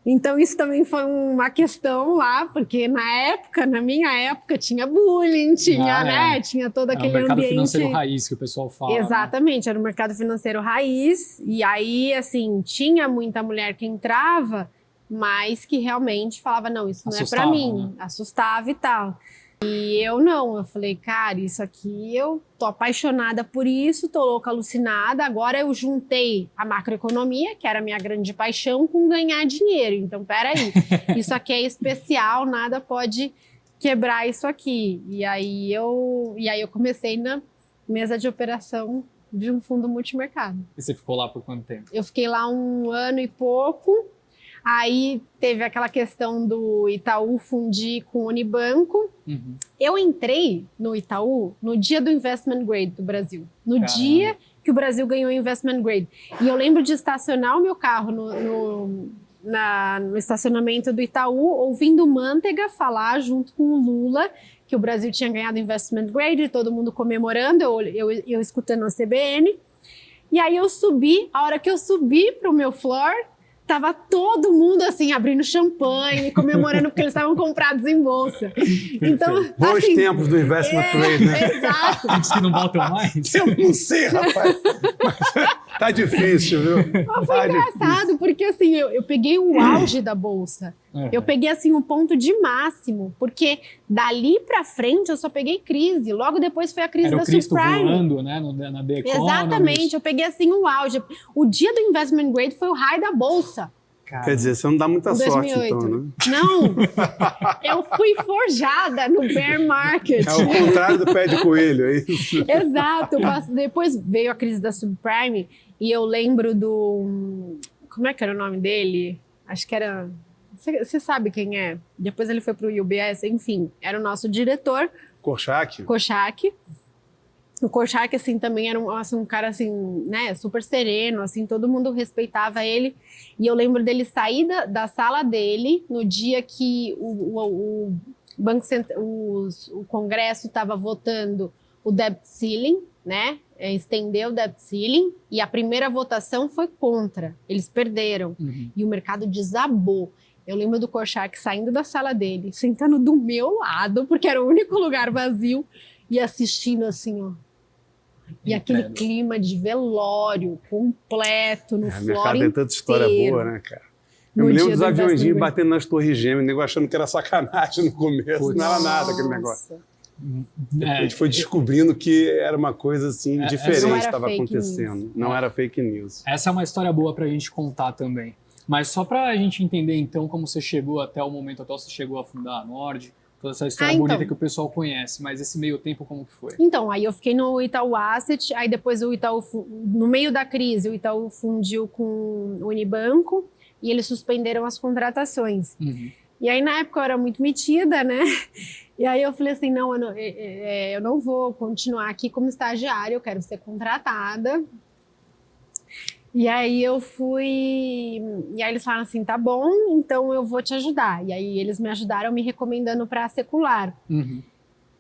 Então, isso também foi uma questão lá, porque na minha época, tinha bullying, tinha todo aquele ambiente... Era o mercado financeiro raiz que o pessoal fala. Exatamente, né? Era o mercado financeiro raiz, e aí, assim, tinha muita mulher que entrava, mas que realmente falava, não, isso não é pra mim, né? Assustava e tal. E eu não, eu falei, cara, isso aqui, eu tô apaixonada por isso, tô louca, alucinada. Agora eu juntei a macroeconomia, que era a minha grande paixão, com ganhar dinheiro. Então, peraí, isso aqui é especial, nada pode quebrar isso aqui. E aí eu comecei na mesa de operação de um fundo multimercado. E você ficou lá por quanto tempo? Eu fiquei lá 1 ano e pouco. Aí teve aquela questão do Itaú fundir com o Unibanco. Eu entrei no Itaú no dia do Investment Grade do Brasil. No dia que o Brasil ganhou o Investment Grade. E eu lembro de estacionar o meu carro no estacionamento do Itaú, ouvindo o Manteiga falar junto com o Lula que o Brasil tinha ganhado o Investment Grade, todo mundo comemorando, eu escutando a CBN. E aí eu subi, a hora que eu subi para o meu floor, tava todo mundo assim, abrindo champanhe, comemorando porque eles estavam comprados em bolsa. Então, bons assim, tempos do investment trade, né? Exato. Antes que não voltam mais. Eu não sei, rapaz. Tá difícil, viu? Mas foi engraçado, porque assim, eu peguei o auge da bolsa. Eu peguei, assim, o ponto de máximo, porque dali pra frente eu só peguei crise. Logo depois foi a crise da Cristo subprime. voando, né, na The Economist. Exatamente, eu peguei, assim, o auge. O dia do investment grade foi o high da bolsa. Cara, Quer dizer, você não dá muita Em sorte, 2008. então, né? Não, eu fui forjada no bear market. É o contrário do pé de coelho, é isso? Exato. Depois veio a crise da subprime e eu lembro do... Como é que era o nome dele? Acho que era... Você sabe quem é? Depois ele foi para o UBS, enfim. Era o nosso diretor. Korchak? Korchak. O Korchak, assim, também era um cara, assim, né, super sereno, assim, todo mundo respeitava ele. E eu lembro dele sair da sala dele no dia que o Congresso estava votando o debt ceiling, né, estendeu o debt ceiling, e a primeira votação foi contra. Eles perderam. E o mercado desabou. Eu lembro do Korchak saindo da sala dele, sentando do meu lado, porque era o único lugar vazio, e assistindo assim, ó. E aquele clima de velório completo no O floor mercado tem tanta história inteiro. boa, né, cara? Eu me lembro dos aviãozinhos batendo nas torres gêmeas, o nego achando que era sacanagem no começo. Putz. Não era nada aquele negócio. É, A gente foi descobrindo que era uma coisa assim, não diferente era que estava fake acontecendo. news. Não era fake news. essa é uma história boa pra gente contar também. Mas só pra gente entender, então, como você chegou até o momento atual, você chegou a fundar a Nord, toda essa história bonita que o pessoal conhece, mas esse meio tempo como que foi? Então, aí eu fiquei no Itaú Asset, aí depois o Itaú, no meio da crise, o Itaú fundiu com o Unibanco e eles suspenderam as contratações. E aí, na época, eu era muito metida, né? E aí eu falei assim, não, eu não vou continuar aqui como estagiária, eu quero ser contratada. E aí eu fui... E aí eles falaram assim, tá bom, então eu vou te ajudar. E aí eles me ajudaram me recomendando para a Secular.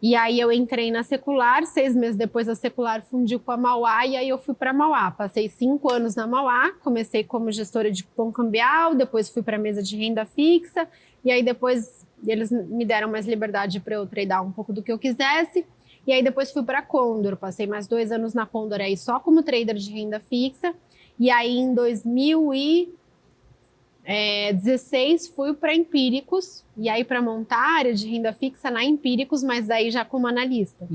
E aí eu entrei na Secular, 6 meses depois a Secular fundiu com a Mauá, e aí eu fui para a Mauá. Passei 5 anos na Mauá, comecei como gestora de cupom cambial, depois fui para a mesa de renda fixa, e aí depois eles me deram mais liberdade para eu tradear um pouco do que eu quisesse. E aí depois fui para a Condor, passei mais 2 anos na Condor aí só como trader de renda fixa. E aí, em 2016, fui para Empíricos, e aí para montar a área de renda fixa na Empíricos, mas aí já como analista.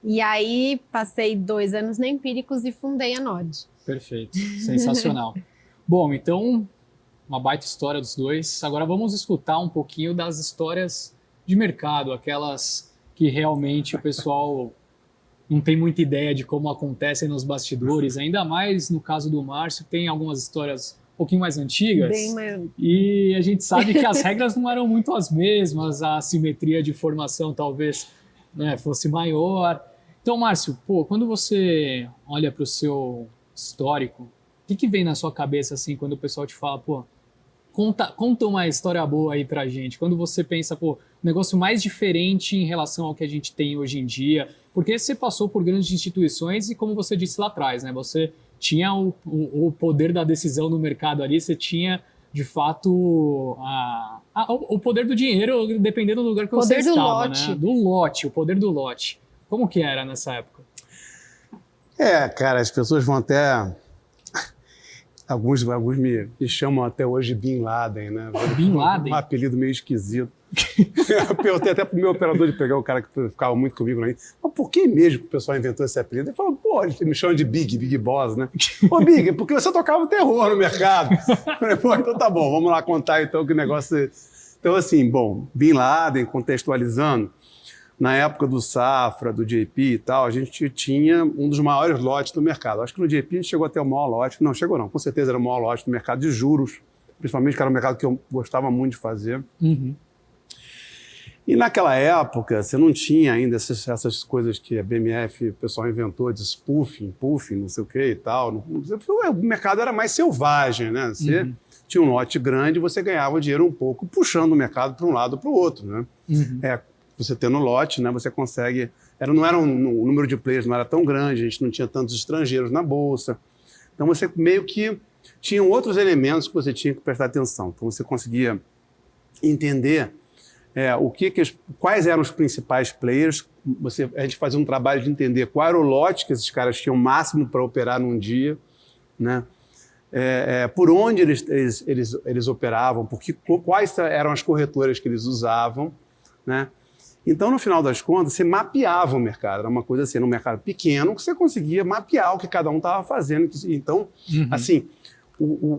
E aí, passei 2 anos na Empíricos e fundei a Nord. Perfeito, sensacional. Bom, então, uma baita história dos dois. Agora vamos escutar um pouquinho das histórias de mercado, aquelas que realmente o pessoal... não tem muita ideia de como acontecem nos bastidores, ainda mais no caso do Márcio, tem algumas histórias um pouquinho mais antigas. E a gente sabe que as regras não eram muito as mesmas, a assimetria de formação talvez, né, fosse maior. Então, Márcio, quando você olha para o seu histórico, o que vem na sua cabeça assim quando o pessoal te fala, conta uma história boa aí pra gente. Quando você pensa, negócio mais diferente em relação ao que a gente tem hoje em dia, porque você passou por grandes instituições e, como você disse lá atrás, né, você tinha o poder da decisão no mercado ali, você tinha, de fato, o poder do dinheiro, dependendo do lugar que você estava, né? Do lote, o poder do lote. Como que era nessa época? Cara, as pessoas vão até... Alguns me chamam até hoje de Bin Laden, né? Bin Laden? Um apelido meio esquisito. Eu perguntei até pro meu operador de pegar o cara que ficava muito comigo lá. Mas por que mesmo que o pessoal inventou esse apelido? Ele falou, eles me chamam de Big Boss, né? Big, porque você tocava terror no mercado. Eu falei, então tá bom, vamos lá contar então que negócio... Então assim, Bin Laden, contextualizando, na época do Safra, do JP e tal, a gente tinha um dos maiores lotes do mercado. Acho que no JP a gente chegou até o maior lote. Não, chegou não. Com certeza era o maior lote do mercado de juros, principalmente, que era um mercado que eu gostava muito de fazer. E naquela época, você não tinha ainda essas coisas que a BMF, o pessoal inventou, de spoofing, não sei o que e tal. O mercado era mais selvagem, né? Você tinha um lote grande e você ganhava dinheiro um pouco puxando o mercado para um lado ou para o outro, né? Você tendo lote, né, você consegue... o número de players não era tão grande, a gente não tinha tantos estrangeiros na bolsa. Então, você meio que tinha outros elementos que você tinha que prestar atenção. Então, você conseguia entender quais eram os principais players. A gente fazia um trabalho de entender qual era o lote que esses caras tinham máximo para operar num dia, né? por onde eles operavam, quais eram as corretoras que eles usavam, né? Então, no final das contas, você mapeava o mercado. Era uma coisa assim, no mercado pequeno, que você conseguia mapear o que cada um estava fazendo. Então, assim,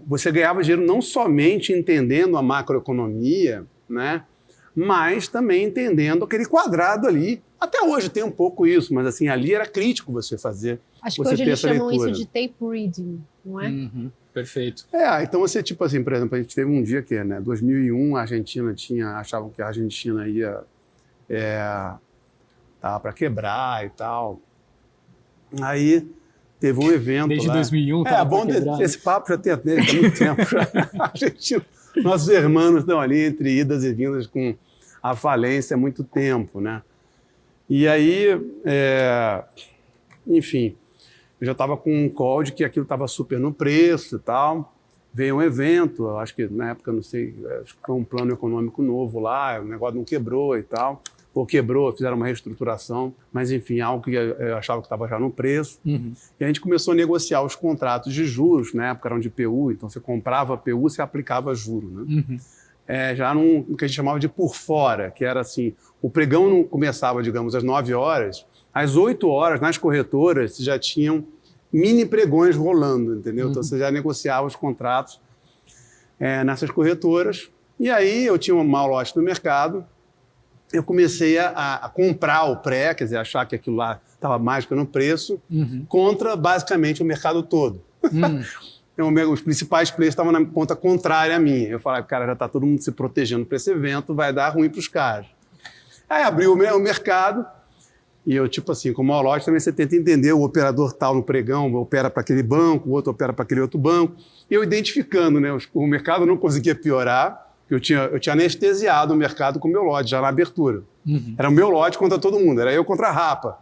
você ganhava dinheiro não somente entendendo a macroeconomia, né? Mas também entendendo aquele quadrado ali. Até hoje tem um pouco isso, mas assim, ali era crítico você fazer. Acho que você hoje ter eles essa chamam leitura. isso de tape reading, não é? Perfeito. Então você, tipo assim, por exemplo, a gente teve um dia que, né, 2001, a Argentina achavam que a Argentina ia tava para quebrar e tal. Aí teve um evento Desde lá. 2001 tava bom, pra quebrar, esse papo já tem há muito tempo. A Argentina, nossos irmãos estão ali entre idas e vindas com a falência há muito tempo, né? E aí, enfim, eu já estava com um call de que aquilo estava super no preço e tal. Veio um evento, acho que na época, não sei, acho que foi um plano econômico novo lá, o negócio não quebrou e tal. Ou quebrou, fizeram uma reestruturação, mas enfim, algo que eu achava que estava já no preço. E a gente começou a negociar os contratos de juros, na época eram de PU, então você comprava PU, você aplicava juro, né? Já no que a gente chamava de por fora, que era assim, o pregão não começava, digamos, às 9 horas, às 8 horas, nas corretoras, já tinham mini pregões rolando, entendeu? Então você já negociava os contratos nessas corretoras. E aí eu tinha um mau lote no mercado, eu comecei a comprar o pré, quer dizer, achar que aquilo lá estava mais que no preço, contra basicamente o mercado todo. Então, os principais players estavam na ponta contrária à minha. Eu falei, cara, já está todo mundo se protegendo para esse evento, vai dar ruim para os caras. Aí abriu o mercado e eu, tipo assim, como mau lote, também você tenta entender o operador tal no pregão, opera para aquele banco, o outro opera para aquele outro banco. E eu identificando, né? O mercado não conseguia piorar, eu tinha anestesiado o mercado com o meu lote, já na abertura. Era o meu lote contra todo mundo, era eu contra a Rapa.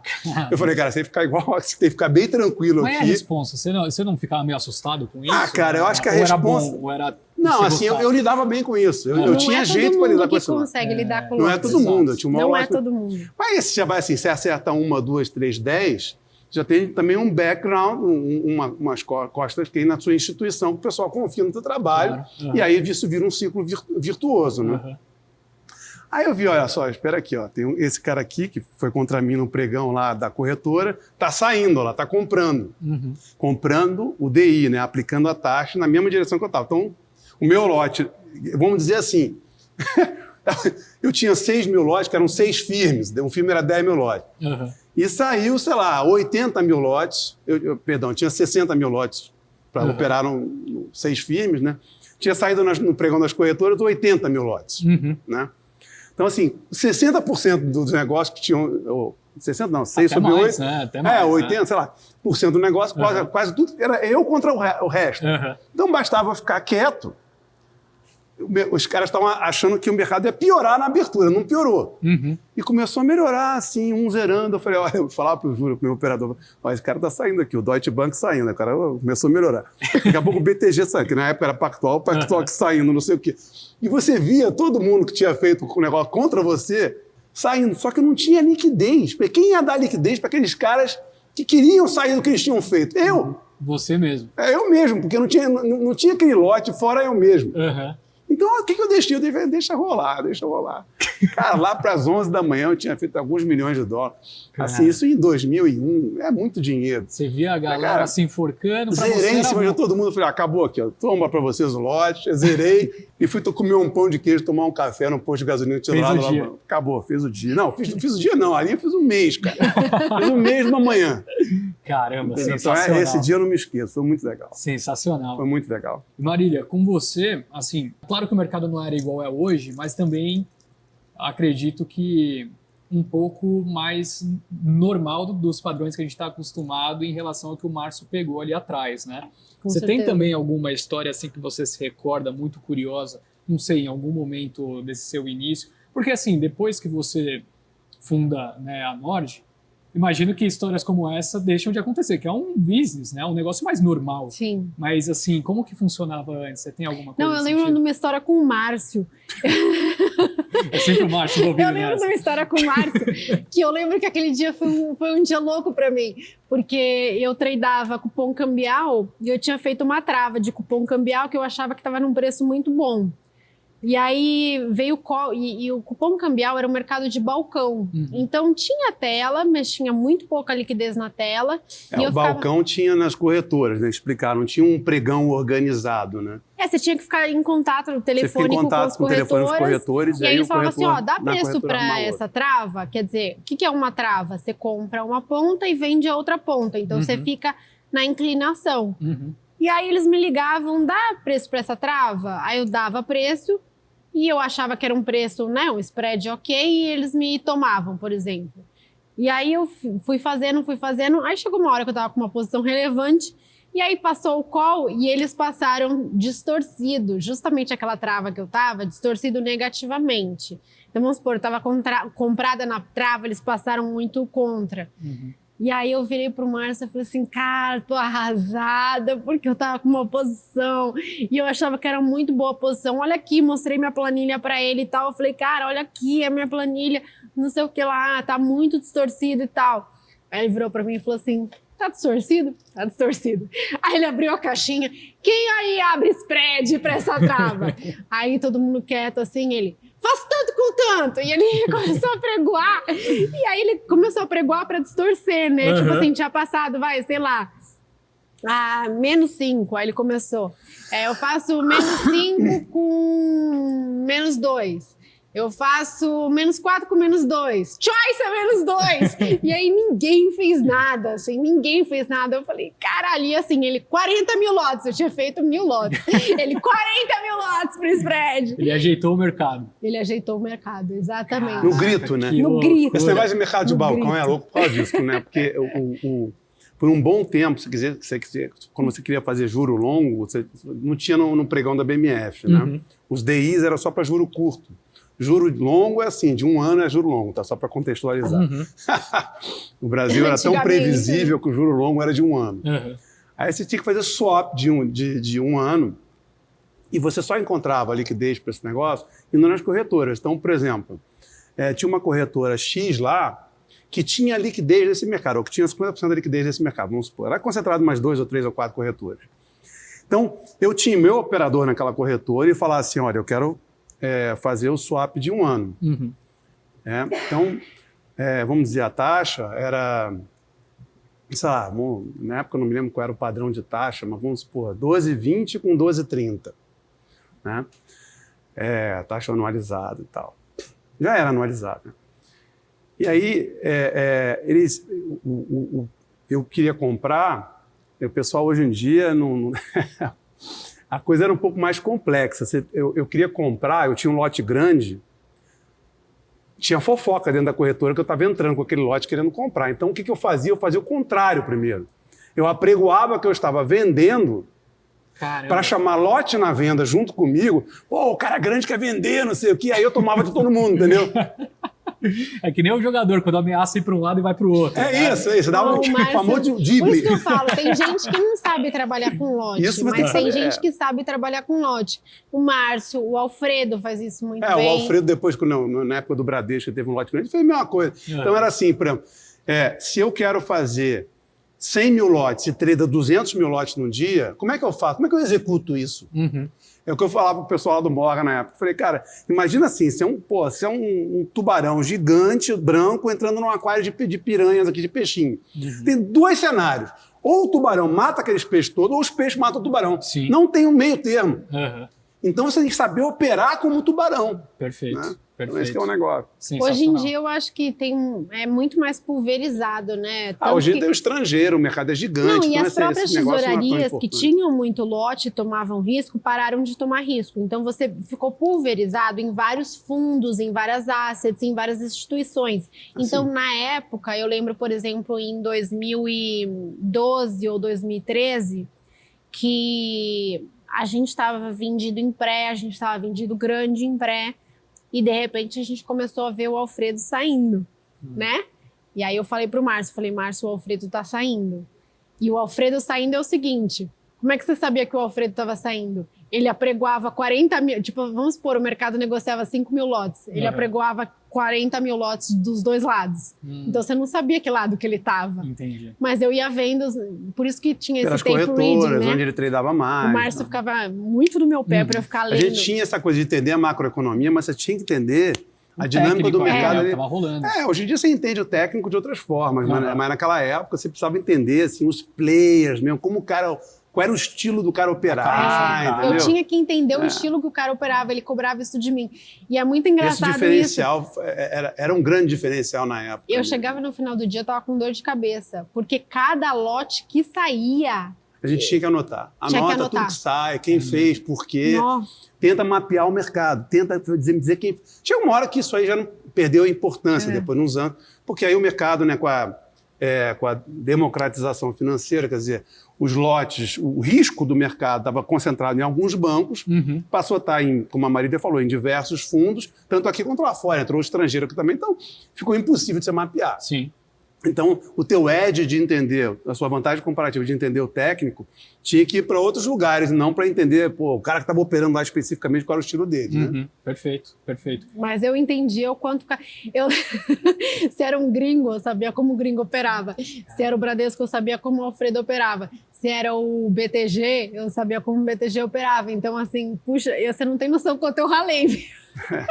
Eu falei, cara, você tem que ficar igual, você tem que ficar bem tranquilo aqui. Mas é a responsa? Você não ficava meio assustado com isso? Cara, eu acho que a resposta... resposta... Era bom, ou era... Não, assim, eu lidava bem com isso. Eu tinha jeito para lidar com isso. Não consegue lidar com Não é todo mundo. Eu tinha uma não lote... é todo mundo. Mas esse já vai assim, você acerta 1, 2, 3, 10... já tem também um background, umas costas que tem na sua instituição, que o pessoal confia no seu trabalho, e aí isso vira um ciclo virtuoso, né? Aí eu vi, olha só, espera aqui, ó, tem esse cara aqui que foi contra mim no pregão lá da corretora, tá saindo, ela tá comprando. Comprando o DI, né, aplicando a taxa na mesma direção que eu estava. Então, o meu lote, vamos dizer assim, eu tinha 6 mil lotes, que eram 6 firmes, um firme era 10 mil lotes. E saiu, sei lá, 80 mil lotes, perdão, tinha 60 mil lotes para operar 6 firmes, né? Tinha saído no pregão das corretoras 80 mil lotes, né? Então, assim, 60% dos negócios que tinham... 60 não, 6 sobre 8. Né? Até mais, 80, sei lá, por cento do negócio, quase tudo, era eu contra o resto. Então, bastava ficar quieto. Os caras estavam achando que o mercado ia piorar na abertura, não piorou. E começou a melhorar, assim, zerando. Eu falei, olha, eu falava para o meu operador, olha, esse cara está saindo aqui, o Deutsche Bank saindo. O cara começou a melhorar. Daqui a pouco o BTG saindo, que na época era Pactual, o Pactual saindo, não sei o quê. E você via todo mundo que tinha feito o negócio contra você saindo, só que não tinha liquidez. Quem ia dar liquidez para aqueles caras que queriam sair do que eles tinham feito? Eu. Você mesmo. Eu mesmo, porque não tinha aquele lote fora eu mesmo. Então, o que eu deixei? Eu dei, deixa rolar. Cara, lá para as 11 da manhã eu tinha feito alguns milhões de dólares. Assim, isso em 2001 é muito dinheiro. Você via a galera se enforcando. Zerei em cima de todo mundo. Falei, acabou aqui, ó, toma para vocês o lote. Zerei e fui comer um pão de queijo, tomar um café no posto de gasolina. Acabou, fiz o dia. Não, fiz o dia não, ali eu fiz um mês, cara. Fiz um mês uma manhã. Caramba, então, sensacional. Esse dia eu não me esqueço, foi muito legal. Sensacional. Foi muito legal. Marília, com você, assim, claro que o mercado não era igual é hoje, mas também acredito que um pouco mais normal dos padrões que a gente está acostumado em relação ao que o Márcio pegou ali atrás, né? Você tem também alguma história assim que você se recorda muito curiosa, não sei, em algum momento desse seu início? Porque assim, depois que você funda, né, a Nord, imagino que histórias como essa deixam de acontecer, que é um business, né? Um negócio mais normal. Sim. Mas assim, como que funcionava antes? Você tem alguma coisa? Não, eu lembro de uma história com o Márcio. É sempre o Márcio envolvido Eu lembro de nessa. uma história com o Márcio, que eu lembro que aquele dia foi um dia louco pra mim, porque eu tradeava cupom cambial e eu tinha feito uma trava de cupom cambial que eu achava que estava num preço muito bom. E aí veio o call, e o cupom cambial era um mercado de balcão. Então tinha tela, mas tinha muito pouca liquidez na tela. E eu O balcão tinha nas corretoras, né? Explicaram, tinha um pregão organizado, né? Você tinha que ficar em contato Você fica em telefônico contato com o telefone dos corretores. E aí eles falavam assim, corretor ó, dá na preço corretora arruma para outra. essa trava? Quer dizer, o que é uma trava? Você compra uma ponta e vende a outra ponta. Então você fica na inclinação. E aí eles me ligavam, dá preço para essa trava? Aí eu dava preço e eu achava que era um preço, né, um spread ok, e eles me tomavam, por exemplo. E aí eu fui fazendo, aí chegou uma hora que eu tava com uma posição relevante, e aí passou o call e eles passaram distorcido, justamente aquela trava que eu tava, distorcido negativamente. Então vamos supor, eu tava comprada na trava, eles passaram muito contra. E aí eu virei pro Márcio e falei assim, cara, tô arrasada, porque eu tava com uma posição e eu achava que era muito boa a posição. Olha aqui, mostrei minha planilha pra ele e tal. Eu falei, cara, olha aqui a minha planilha, não sei o que lá, tá muito distorcido e tal. Aí ele virou pra mim e falou assim, tá distorcido? Tá distorcido. Aí ele abriu a caixinha, quem aí abre spread pra essa trava? Aí todo mundo quieto assim, ele... Faço tanto com tanto. E ele começou a pregoar. E aí ele começou a pregoar para distorcer, né? Tipo assim, tinha passado, vai, sei lá, -5. Aí ele começou. Eu faço -5 com -2. Eu faço -4 com -2. Choice é -2. E aí ninguém fez nada, assim, ninguém fez nada. Eu falei, caralho, e assim, ele 40 mil lotes, eu tinha feito 1000 lotes. Ele 40 mil lotes pro spread. Ele ajeitou o mercado. Ele ajeitou o mercado, exatamente. No grito, né? Que No loucura. grito. Esse negócio de mercado de No balcão grito. é louco por causa disso, né? Porque por um bom tempo, quando você queria fazer juro longo, você não tinha no pregão da BMF, né? Os DIs era só para juro curto. Juro longo é assim, de 1 ano é juro longo, tá? Só para contextualizar. O Brasil era tão Antigamente, previsível que o juro longo era de 1 ano. Aí você tinha que fazer swap de 1 ano e você só encontrava liquidez para esse negócio indo nas corretoras. Então, por exemplo, tinha uma corretora X lá que tinha liquidez desse mercado, ou que tinha 50% da liquidez desse mercado, vamos supor. Era concentrado em mais 2 ou 3 ou 4 corretoras. Então, eu tinha meu operador naquela corretora e falava assim, olha, eu quero fazer o swap de 1 ano. Então, vamos dizer, a taxa era, sei lá, na época eu não me lembro qual era o padrão de taxa, mas vamos supor, 12,20 com 12,30. Né? Taxa anualizada e tal. Já era anualizada. Né? E aí, eu queria comprar, o pessoal hoje em dia não a coisa era um pouco mais complexa. Eu queria comprar, eu tinha um lote grande, tinha fofoca dentro da corretora que eu estava entrando com aquele lote querendo comprar. Então, o que eu fazia? Eu fazia o contrário primeiro. Eu apregoava que eu estava vendendo para chamar lote na venda junto comigo. Pô, o cara grande quer vender, não sei o quê. Aí eu tomava de todo mundo, entendeu? É que nem o jogador, quando ameaça ir para um lado e vai para o outro. Isso. Dá um Márcio, famoso por drible. isso que eu falo, tem gente que não sabe trabalhar com lote, Isso você mas tem que tem saber, gente que sabe trabalhar com lote. O Márcio, o Alfredo faz isso muito O bem. Alfredo, depois, na época do Bradesco, teve um lote grande, fez a mesma coisa. Então era assim, por exemplo, se eu quero fazer 100 mil lotes e trada 200 mil lotes num dia, como é que eu faço? Como é que eu executo isso? É o que eu falava pro pessoal do Morgan na época. Eu falei, cara, imagina assim, você é um tubarão gigante, branco, entrando num aquário de piranhas aqui, de peixinho. Tem 2 cenários. Ou o tubarão mata aqueles peixes todos, ou os peixes matam o tubarão. Sim. Não tem um meio termo. Então você tem que saber operar como tubarão. Perfeito. Né? Perfeito. Então esse que é o negócio. Hoje em dia eu acho que é muito mais pulverizado, né? Hoje em dia tem o estrangeiro, o mercado é gigante. Não, então e as próprias esse negócio não é tão tesourarias que importante. tinham muito lote e tomavam risco, pararam de tomar risco. Então você ficou pulverizado em vários fundos, em várias assets, em várias instituições. Então, na época, eu lembro, por exemplo, em 2012 ou 2013, que a gente estava vendido em pré, a gente estava vendido grande em pré, e de repente a gente começou a ver o Alfredo saindo, né? E aí eu falei pro Márcio, Márcio, o Alfredo tá saindo. E o Alfredo saindo é o seguinte, como é que você sabia que o Alfredo estava saindo? Ele apregoava 40 mil, tipo, vamos supor, o mercado negociava 5 mil lotes. Ele apregoava 40 mil lotes dos dois lados. Então você não sabia que lado que ele estava. Entendi. Mas eu ia vendo, por isso que tinha Pelas esse tape corretoras, reading, né? onde ele tradava mais. O Márcio ficava muito no meu pé para eu ficar lendo. A gente tinha essa coisa de entender a macroeconomia, mas você tinha que entender a dinâmica do mercado. Tava rolando. Hoje em dia você entende o técnico de outras formas, mas naquela época você precisava entender assim, os players mesmo, como o cara... Qual era o estilo do cara operar, entendeu? Eu tinha que entender o estilo que o cara operava, ele cobrava isso de mim. E é muito engraçado esse diferencial era um grande diferencial na época. Eu chegava no final do dia, eu tava com dor de cabeça, porque cada lote que saía... A gente tinha que anotar. Anota tudo que sai, quem fez, por quê. Nossa. Tenta mapear o mercado, tenta dizer quem... Chega uma hora que isso aí já não perdeu a importância depois de uns anos, porque aí o mercado, né, com a democratização financeira, quer dizer, os lotes, o risco do mercado estava concentrado em alguns bancos, passou a estar, como a Marília falou, em diversos fundos, tanto aqui quanto lá fora, entrou o estrangeiro aqui também, então ficou impossível de você mapear. Sim. Então, o teu edge de entender, a sua vantagem comparativa de entender o técnico, tinha que ir para outros lugares, não para entender, o cara que estava operando lá especificamente qual era o estilo dele. Né? Perfeito, perfeito. Mas eu entendia o quanto... Se era um gringo, eu sabia como o gringo operava. Se era o Bradesco, eu sabia como o Alfredo operava. Se era o BTG, eu sabia como o BTG operava. Então, assim, puxa, você não tem noção quanto eu ralei.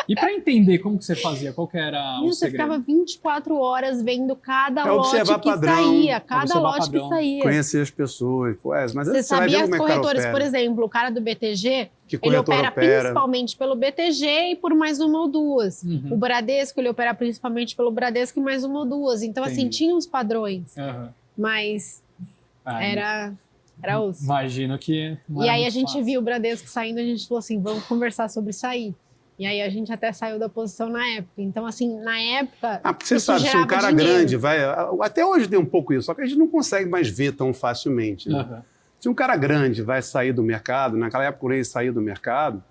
E para entender como que você fazia, qual que era o segredo? Você ficava 24 horas vendo cada lote que padrão, saía, cada lote que saía. Conhecer as pessoas. Mas você sabia as corretoras, por exemplo, o cara do BTG, ele opera principalmente pelo BTG e por mais uma ou duas. O Bradesco, ele opera principalmente pelo Bradesco e mais uma ou duas. Então, assim, tinha uns padrões. Mas era osso. Imagino que... E aí a gente viu o Bradesco saindo, a gente falou assim, vamos conversar sobre sair. E aí a gente até saiu da posição na época. Então, assim, na época... Você sabe, se um cara grande vai... Até hoje tem um pouco isso, só que a gente não consegue mais ver tão facilmente. Né? Se um cara grande vai sair do mercado, naquela época ele saía do mercado,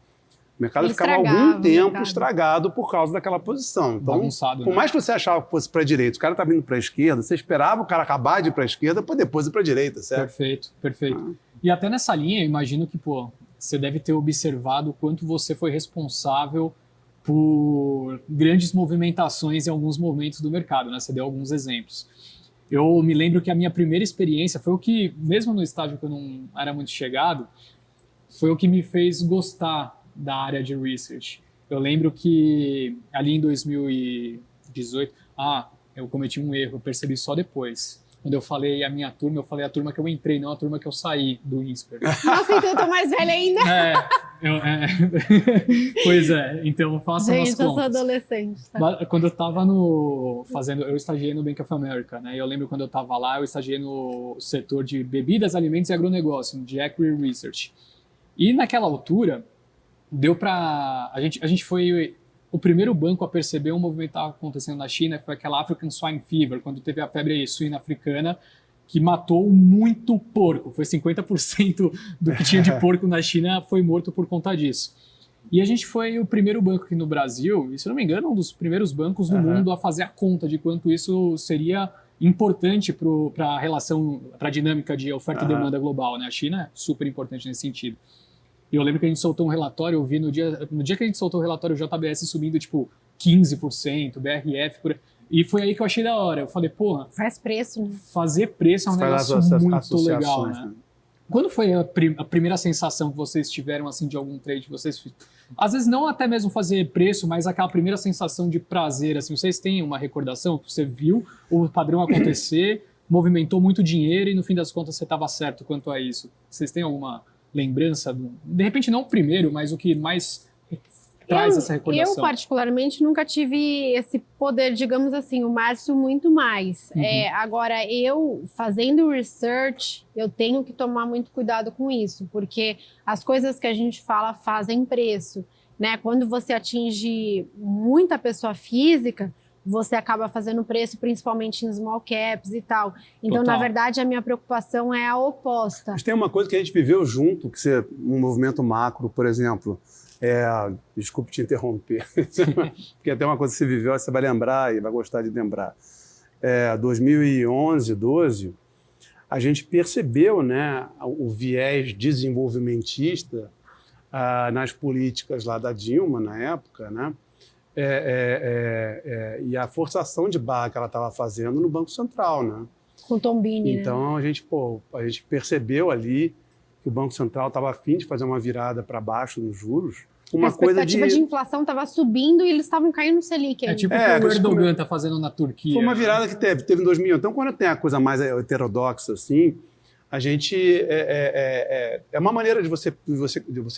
o mercado ficava algum tempo estragado por causa daquela posição. Então, bagunçado, por mais que você achava que fosse para a direita, o cara estava indo para a esquerda, você esperava o cara acabar de ir para a esquerda para depois ir para a direita, certo? Perfeito, perfeito. E até nessa linha, eu imagino que, você deve ter observado o quanto você foi responsável por grandes movimentações em alguns momentos do mercado, né? Você deu alguns exemplos. Eu me lembro que a minha primeira experiência foi o que, mesmo no estágio que eu não era muito chegado, foi o que me fez gostar da área de research. Eu lembro que ali em 2018, eu cometi um erro, eu percebi só depois. Quando eu falei a minha turma, eu falei a turma que eu entrei, não a turma que eu saí do INSPER. Nossa, então eu tô mais velha ainda. Pois é, então faça umas contas. Gente, eu sou adolescente. Tá? Quando eu tava eu estagiei no Bank of America, né? Eu lembro quando eu tava lá, eu estagiei no setor de bebidas, alimentos e agronegócio, de Equity Research. E naquela altura, deu pra... A gente foi... O primeiro banco a perceber um movimento que estava acontecendo na China foi aquela African Swine Fever, quando teve a febre suína africana, que matou muito porco. Foi 50% do que tinha de porco na China foi morto por conta disso. E a gente foi o primeiro banco aqui no Brasil, e se não me engano, um dos primeiros bancos do mundo a fazer a conta de quanto isso seria importante para a relação, para a dinâmica de oferta e demanda global. Né? A China é super importante nesse sentido. E eu lembro que a gente soltou um relatório, eu vi no dia que a gente soltou o relatório, o JBS subindo tipo 15%, BRF, e foi aí que eu achei da hora. Eu falei, faz preço, né? Fazer preço é um negócio muito legal, né? Quando foi a primeira sensação que vocês tiveram assim de algum trade? Às vezes não até mesmo fazer preço, mas aquela primeira sensação de prazer, assim, vocês têm uma recordação que você viu o padrão acontecer, movimentou muito dinheiro e no fim das contas você estava certo quanto a isso? Vocês têm alguma lembrança? De repente não o primeiro, mas o que mais traz essa recordação? Eu particularmente nunca tive esse poder, digamos assim, o Márcio muito mais. Agora, eu fazendo research, eu tenho que tomar muito cuidado com isso, porque as coisas que a gente fala fazem preço, né? Quando você atinge muita pessoa física, você acaba fazendo preço, principalmente em small caps e tal. Então, na verdade, a minha preocupação é a oposta. Mas tem uma coisa que a gente viveu junto, que um movimento macro, por exemplo, desculpe te interromper, porque até uma coisa que você viveu, você vai lembrar e vai gostar de lembrar. 2011, 12, a gente percebeu, né, o viés desenvolvimentista nas políticas lá da Dilma, na época, né, e a forçação de barra que ela estava fazendo no Banco Central, né? Com Tombini, então, né? a gente percebeu ali que o Banco Central estava a fim de fazer uma virada para baixo nos juros. A expectativa de inflação estava subindo e eles estavam caindo no Selic. É tipo o que o Erdogan está fazendo na Turquia. Foi uma virada que teve em 2000. Então, quando tem a coisa mais heterodoxa assim, a gente... É uma maneira de você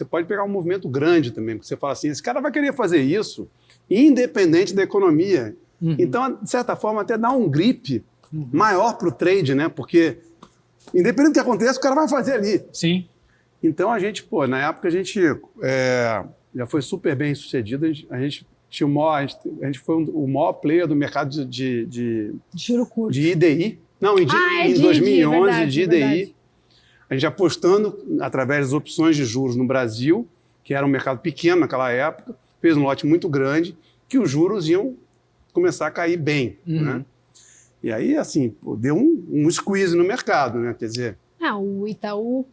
pode pegar um movimento grande também, porque você fala assim, esse cara vai querer fazer isso independente da economia. Uhum. Então, de certa forma, até dá um grip maior para o trade, né? Porque, independente do que aconteça, o cara vai fazer ali. Sim. Então, a gente, na época, a gente já foi super bem sucedido. A gente foi o maior player do mercado de juro curto. De IDI. Não, em 2011, verdade, de IDI. Verdade. A gente apostando através das opções de juros no Brasil, que era um mercado pequeno naquela época, fez um lote muito grande, que os juros iam começar a cair bem, né? E aí, assim, deu um squeeze no mercado, né? Quer dizer... o Itaú,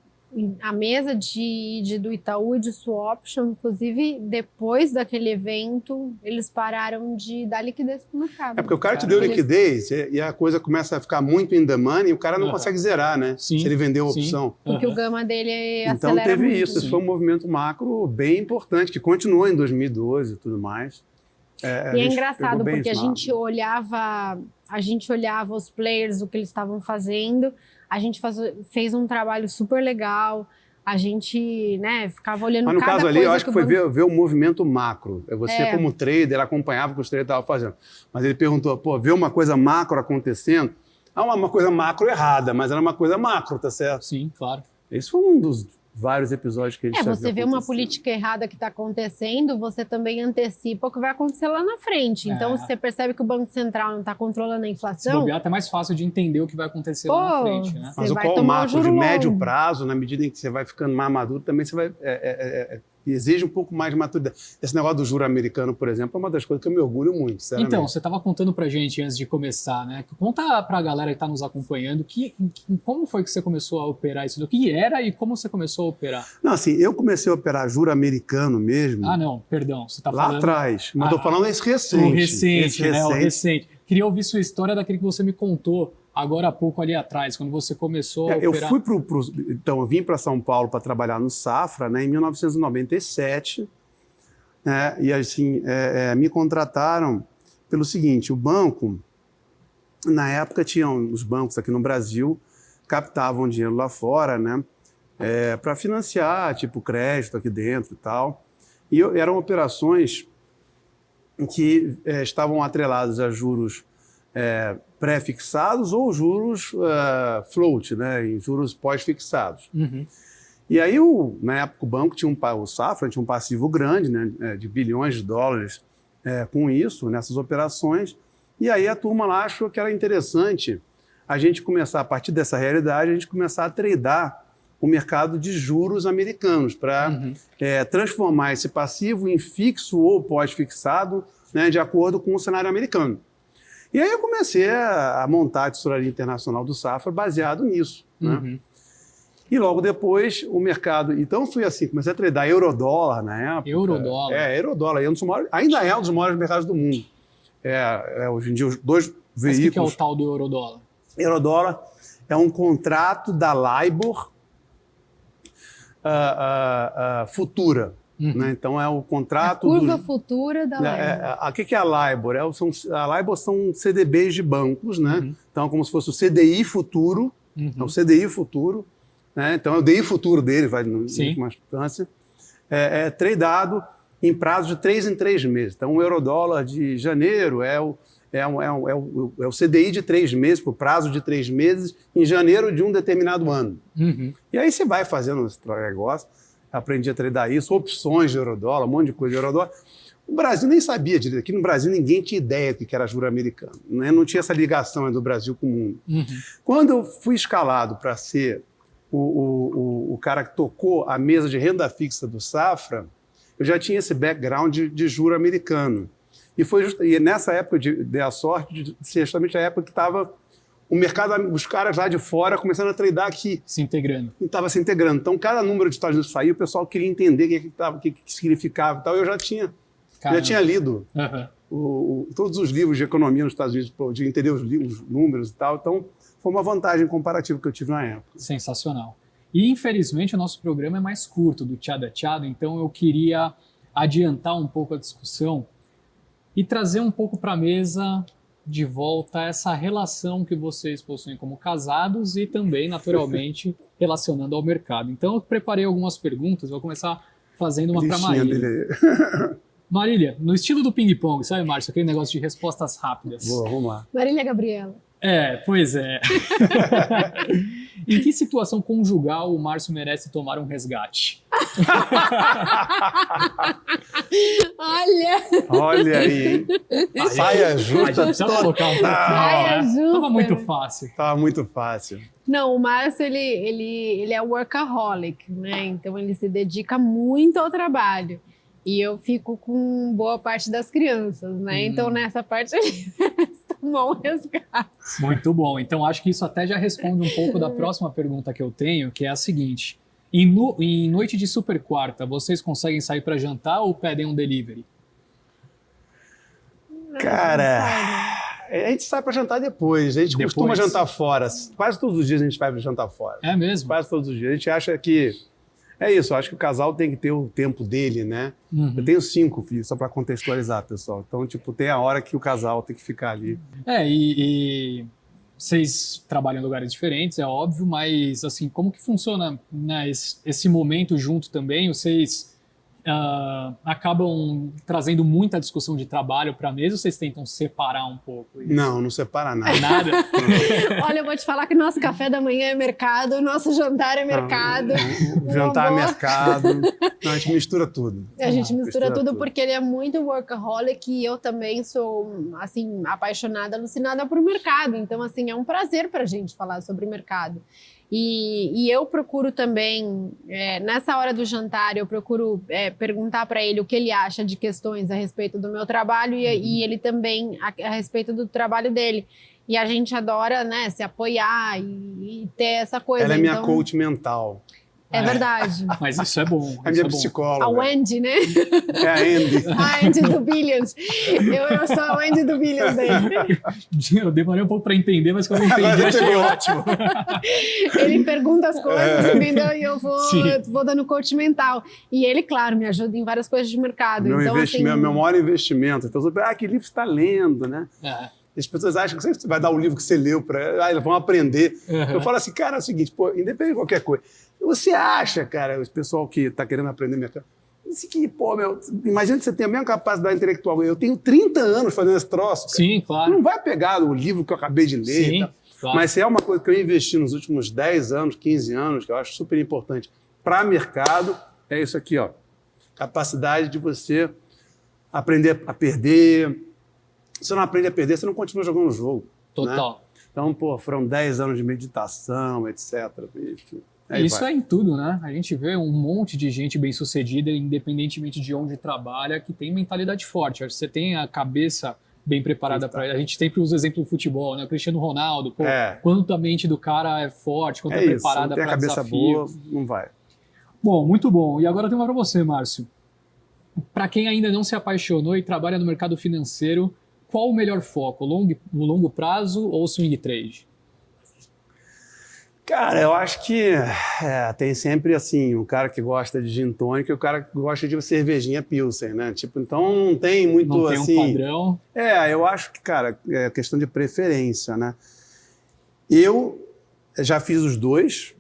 a mesa do Itaú e de swaption, inclusive, depois daquele evento, eles pararam de dar liquidez para o mercado. Porque o cara te deu liquidez e a coisa começa a ficar muito in the money e o cara não consegue zerar, né? Sim. Se ele vendeu a opção. Porque o gama dele então, acelera teve muito. isso. Esse foi um movimento macro bem importante, que continuou em 2012 e tudo mais. E é engraçado, porque a gente olhava os players, o que eles estavam fazendo, a gente fez um trabalho super legal, a gente, né, ficava olhando cada coisa. Mas no caso ali, eu acho que foi ver o movimento macro. Você, como trader, acompanhava o que os traders estavam fazendo. Mas ele perguntou, ver uma coisa macro acontecendo, uma coisa macro errada, mas era uma coisa macro, tá certo? Sim, claro. Esse foi um dos vários episódios que a gente você vê uma política errada que está acontecendo, você também antecipa o que vai acontecer lá na frente. Então, se você percebe que o Banco Central não está controlando a inflação... Se bobear, é até mais fácil de entender o que vai acontecer lá na frente, né? Mas qual o macro de médio prazo, na medida em que você vai ficando mais maduro, também você vai... exige um pouco mais de maturidade. Esse negócio do juro americano, por exemplo, é uma das coisas que eu me orgulho muito, sinceramente. Então, você estava contando pra gente antes de começar, né? Conta pra galera que está nos acompanhando como foi que você começou a operar isso, o que era e como você começou a operar. Não, assim, eu comecei a operar juro americano mesmo. Não, perdão, você está falando... Lá atrás, mas estou falando esse recente. O recente. Queria ouvir sua história daquele que você me contou agora há pouco ali atrás, quando você começou a operar. Então, eu vim para São Paulo para trabalhar no Safra, né, em 1997, né, e assim, me contrataram pelo seguinte, o banco, na época os bancos aqui no Brasil captavam dinheiro lá fora, né, para financiar, tipo, crédito aqui dentro e tal, e eram operações que estavam atreladas a juros pré-fixados ou juros float, né, em juros pós-fixados. Uhum. E aí, na época, o banco o Safra tinha um passivo grande, né, de bilhões de dólares com isso, nessas operações. E aí a turma lá achou que era interessante a gente começar, a partir dessa realidade, a gente começar a tradar o mercado de juros americanos para transformar esse passivo em fixo ou pós-fixado, né, de acordo com o cenário americano. E aí eu comecei a montar a tesouraria internacional do Safra baseado nisso. Né? E logo depois o mercado... Então fui assim, comecei a tradar eurodólar na época. Eurodólar? Eurodólar. Ainda é um dos maiores mercados do mundo. Hoje em dia os dois veículos... Mas o que é o tal do eurodólar? Eurodólar é um contrato da LIBOR futura. Né? Então é o contrato... A curva futura da LIBOR. O que é a LIBOR? A LIBOR são CDBs de bancos, né? Então é como se fosse o CDI futuro, é o CDI futuro, né? Então é o DI futuro dele, vai no mais importância, tradeado em prazo de 3 em 3 meses. Então o eurodólar de janeiro é o CDI de 3 meses, por prazo de 3 meses, em janeiro de um determinado ano. E aí você vai fazendo esse negócio, aprendi a tradar isso, opções de eurodólar, um monte de coisa de eurodólar. O Brasil nem sabia direito. Aqui no Brasil ninguém tinha ideia do que era juro americano. Né? Não tinha essa ligação do Brasil com o mundo. Quando eu fui escalado para ser o cara que tocou a mesa de renda fixa do Safra, eu já tinha esse background de juro americano. E nessa época eu dei a sorte de ser justamente a época que estava o mercado, os caras lá de fora começando a tradar aqui. Se integrando. E estava se integrando. Então, cada número de Estados Unidos saía, o pessoal queria entender o que significava e tal. Eu já tinha lido todos os livros de economia nos Estados Unidos, de entender os números e tal. Então, foi uma vantagem comparativa que eu tive na época. Sensacional. E, infelizmente, o nosso programa é mais curto do Tchada Tchada, então eu queria adiantar um pouco a discussão e trazer um pouco para a mesa de volta essa relação que vocês possuem como casados e também, naturalmente, relacionando ao mercado. Então, eu preparei algumas perguntas, vou começar fazendo uma para Marília. Marília, no estilo do ping-pong, sabe, Márcio? Aquele negócio de respostas rápidas. Boa, vamos lá. Marília Gabriela. Pois é. Em que situação conjugal o Márcio merece tomar um resgate? Olha aí, hein? Saia justa total. Saia justa. Tava muito fácil. Tava muito fácil. Não, o Márcio, ele é workaholic, né? Então, ele se dedica muito ao trabalho. E eu fico com boa parte das crianças, né? Então, nessa parte, ele tomou um resgate. Muito bom. Então, acho que isso até já responde um pouco da próxima pergunta que eu tenho, que é a seguinte. Em noite de super quarta, vocês conseguem sair para jantar ou pedem um delivery? Cara, a gente sai para jantar depois. A gente costuma jantar fora. Quase todos os dias a gente vai para jantar fora. É mesmo? Quase todos os dias. A gente acha que... É isso, eu acho que o casal tem que ter o tempo dele, né? Eu tenho 5 filhos, só para contextualizar, pessoal. Então, tem a hora que o casal tem que ficar ali. E vocês trabalham em lugares diferentes, é óbvio, mas, assim, como que funciona, né, esse momento junto também? Vocês acabam trazendo muita discussão de trabalho para a mesa ou vocês tentam separar um pouco isso? Não separa nada. Nada? Olha, eu vou te falar que nosso café da manhã é mercado, nosso jantar é mercado. Jantar é mercado. Não, a gente mistura tudo. A gente mistura tudo porque ele é muito workaholic e eu também sou, assim, apaixonada, alucinada por mercado. Então, assim, é um prazer pra gente falar sobre mercado. E eu procuro também, nessa hora do jantar, eu procuro perguntar para ele o que ele acha de questões a respeito do meu trabalho e ele também a respeito do trabalho dele. E a gente adora, né, se apoiar e ter essa coisa. Ela é minha coach mental. É verdade. Mas isso é bom. É minha psicóloga. A Wendy, né? É a Andy. A Andy do Billions. Eu sou a Wendy do Billions dele. Eu demorei um pouco para entender, mas quando eu entendi, achei ótimo. Ele pergunta as coisas, entendeu? E eu vou dando coach mental. E ele, claro, me ajuda em várias coisas de mercado. Meu então, investimento, meu maior investimento. Então, que livro você está lendo, né? As pessoas acham que você vai dar o livro que você leu para elas vão aprender. Eu falo assim, cara, é o seguinte, independente de qualquer coisa, você acha, cara, o pessoal que está querendo aprender mercado, imagina que você tem a mesma capacidade intelectual. Eu tenho 30 anos fazendo esse troço. Cara. Sim, claro. Não vai pegar o livro que eu acabei de ler. Sim, claro. Mas se é uma coisa que eu investi nos últimos 10 anos, 15 anos, que eu acho super importante para mercado, é isso aqui, ó. Capacidade de você aprender a perder. Se você não aprende a perder, você não continua jogando o jogo. Total. Né? Então, foram 10 anos de meditação, etc. Enfim, isso é em tudo, né? A gente vê um monte de gente bem-sucedida, independentemente de onde trabalha, que tem mentalidade forte. Você tem a cabeça bem preparada para... A gente sempre usa o exemplo do futebol, né? O Cristiano Ronaldo, quanto a mente do cara é forte, quanto é preparada para desafio. Se tem a cabeça boa, não vai. Bom, muito bom. E agora tem uma para você, Márcio. Para quem ainda não se apaixonou e trabalha no mercado financeiro, qual o melhor foco? Longo prazo ou swing trade? Cara, eu acho que tem sempre assim, o cara que gosta de gin tônica e o cara que gosta de cervejinha pilsen, né? Então não tem muito não tem assim... um padrão? Eu acho que, cara, é questão de preferência, né? Eu já fiz os dois.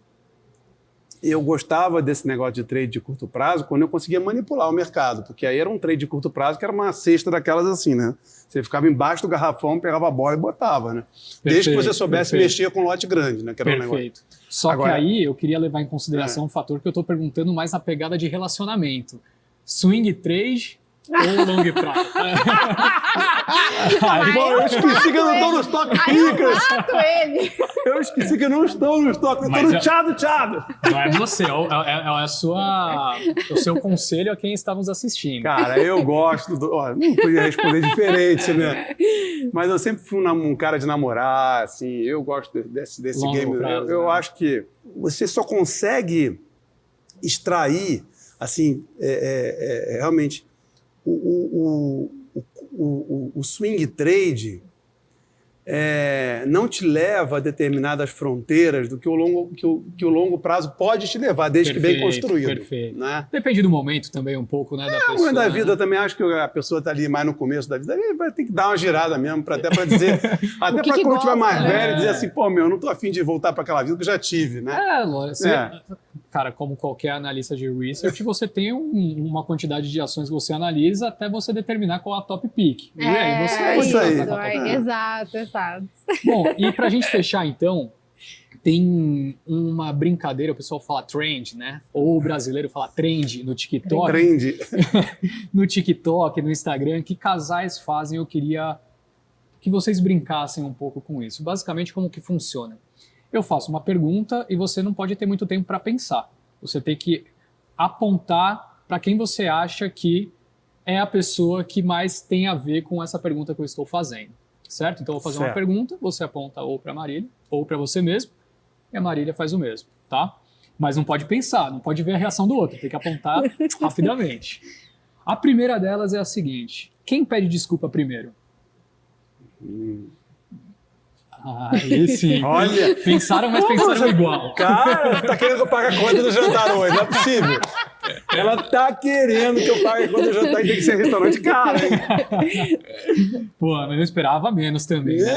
Eu gostava desse negócio de trade de curto prazo quando eu conseguia manipular o mercado, porque aí era um trade de curto prazo que era uma cesta daquelas assim, né? Você ficava embaixo do garrafão, pegava a bola e botava, né? Desde que você soubesse mexer com lote grande, né? Que era um negócio. Só que aí eu queria levar em consideração um fator que eu estou perguntando mais na pegada de relacionamento. Swing trade ou long praia? Bom, eu esqueci que eu não estou nos toque Aí eu picas. mato ele. Eu esqueci que eu não estou nos toque, eu estou Mas no tchado. Não é você, é o seu conselho a quem está nos assistindo. Cara, eu gosto ó, não podia responder diferente, né? Mas eu sempre fui um cara de namorar, assim, eu gosto desse Longo game. prazo, Eu né? acho que você só consegue extrair, assim, realmente, o swing trade não te leva a determinadas fronteiras do que o longo prazo pode te levar, desde que bem construído. Perfeito. Né? Depende do momento também um pouco, né, da No pessoa. momento da vida né? também acho que a pessoa está ali mais no começo da vida, aí vai ter que dar uma girada mesmo, até para dizer, até que para que quando tiver mais gosta, velho, né? dizer assim, pô, eu não tô afim de voltar para aquela vida que eu já tive, né? Lógico. Cara, como qualquer analista de research, você tem uma quantidade de ações que você analisa até você determinar qual é a top pick. E aí você é pode isso aí. fazer qual a top pick. Exato. Bom, e pra gente fechar então, tem uma brincadeira, o pessoal fala trend, né? Ou o brasileiro fala trend no TikTok. Trend. No TikTok, no Instagram, que casais fazem. Eu queria que vocês brincassem um pouco com isso. Basicamente, como que funciona? Eu faço uma pergunta e você não pode ter muito tempo para pensar. Você tem que apontar para quem você acha que é a pessoa que mais tem a ver com essa pergunta que eu estou fazendo. Certo? Então eu vou fazer uma Certo. pergunta, você aponta ou para a Marília ou para você mesmo, e a Marília faz o mesmo, tá? Mas não pode pensar, não pode ver a reação do outro, tem que apontar rapidamente. A primeira delas é a seguinte: quem pede desculpa primeiro? Aí sim. Olha. Pensaram, mas pensaram igual. Cara, tá querendo que eu pague a conta do jantar hoje, não é possível. Ela tá querendo que eu pague a conta do jantar e tem que ser restaurante caro, hein? Pô, mas eu esperava menos também. Né?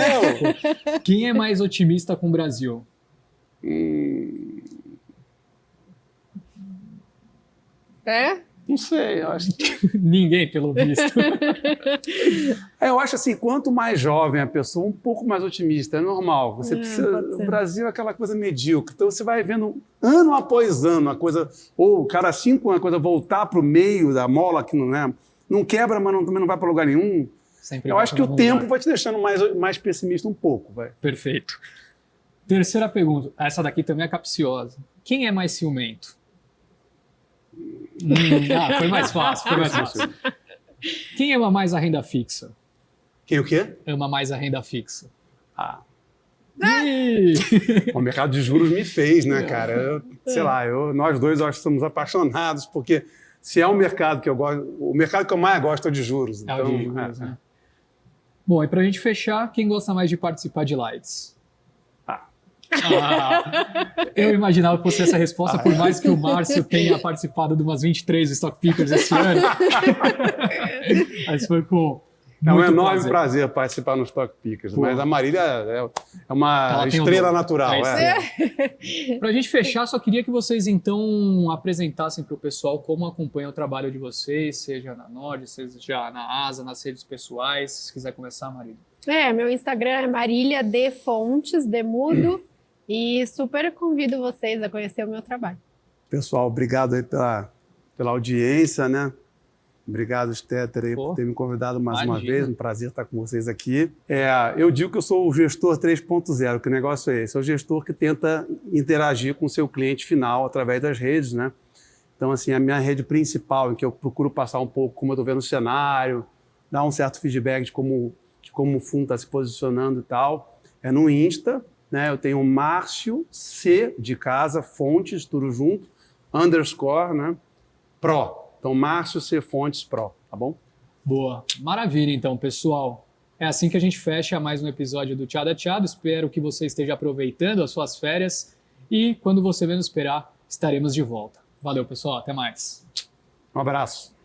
Não. Quem é mais otimista com o Brasil? Não sei, eu acho. Ninguém, pelo visto. Eu acho assim, quanto mais jovem a pessoa, um pouco mais otimista, é normal. Você precisa. pode ser. O Brasil é aquela coisa medíocre. Então você vai vendo ano após ano a coisa, ou cada 5 anos a coisa voltar para o meio da mola que não quebra, mas também não vai para lugar nenhum. Sempre Eu vai acho pra que o algum tempo lugar. vai te deixando mais pessimista um pouco, vai. Perfeito. Terceira pergunta. Essa daqui também é capciosa. Quem é mais ciumento? Foi mais fácil, foi mais fácil. Quem ama mais a renda fixa? Quem o quê? Ama mais a renda fixa. Ah, Ih! o mercado de juros me fez, né, cara? Sei lá, nós dois acho que somos apaixonados, porque se é um mercado que eu gosto, o mercado que eu mais gosto é o de juros. É o de juros, é. né? Bom, e pra gente fechar, quem gosta mais de participar de lives? Eu imaginava que fosse essa resposta, por mais que o Márcio tenha participado de umas 23 Stock Pickers esse ano. Mas foi com É um muito enorme prazer participar nos Stock Pickers, Pô. mas a Marília é uma Ela tem o estrela dom. natural. Pra gente fechar, só queria que vocês então apresentassem para o pessoal como acompanha o trabalho de vocês, seja na Nord, seja na Asa, nas redes pessoais. Se quiser começar, Marília. Meu Instagram é Marília D. Fontes, Demudo, e super convido vocês a conhecer o meu trabalho. Pessoal, obrigado aí pela audiência, né? Obrigado, Stetter, aí, por ter me convidado mais uma Imagina. vez. Um prazer estar com vocês aqui. Eu digo que eu sou o gestor 3.0, que o negócio é esse. É o gestor que tenta interagir com o seu cliente final através das redes, né? Então, assim, a minha rede principal, em que eu procuro passar um pouco como eu estou vendo o cenário, dar um certo feedback de como o fundo está se posicionando e tal, é no Insta, né? Eu tenho Márcio C de casa, Fontes, tudo junto, _ né? Pro. Então, Márcio C Fontes Pro, tá bom? Boa. Maravilha, então, pessoal. É assim que a gente fecha mais um episódio do Tchado é Tchado. Espero que você esteja aproveitando as suas férias e quando você menos esperar, estaremos de volta. Valeu, pessoal. Até mais. Um abraço.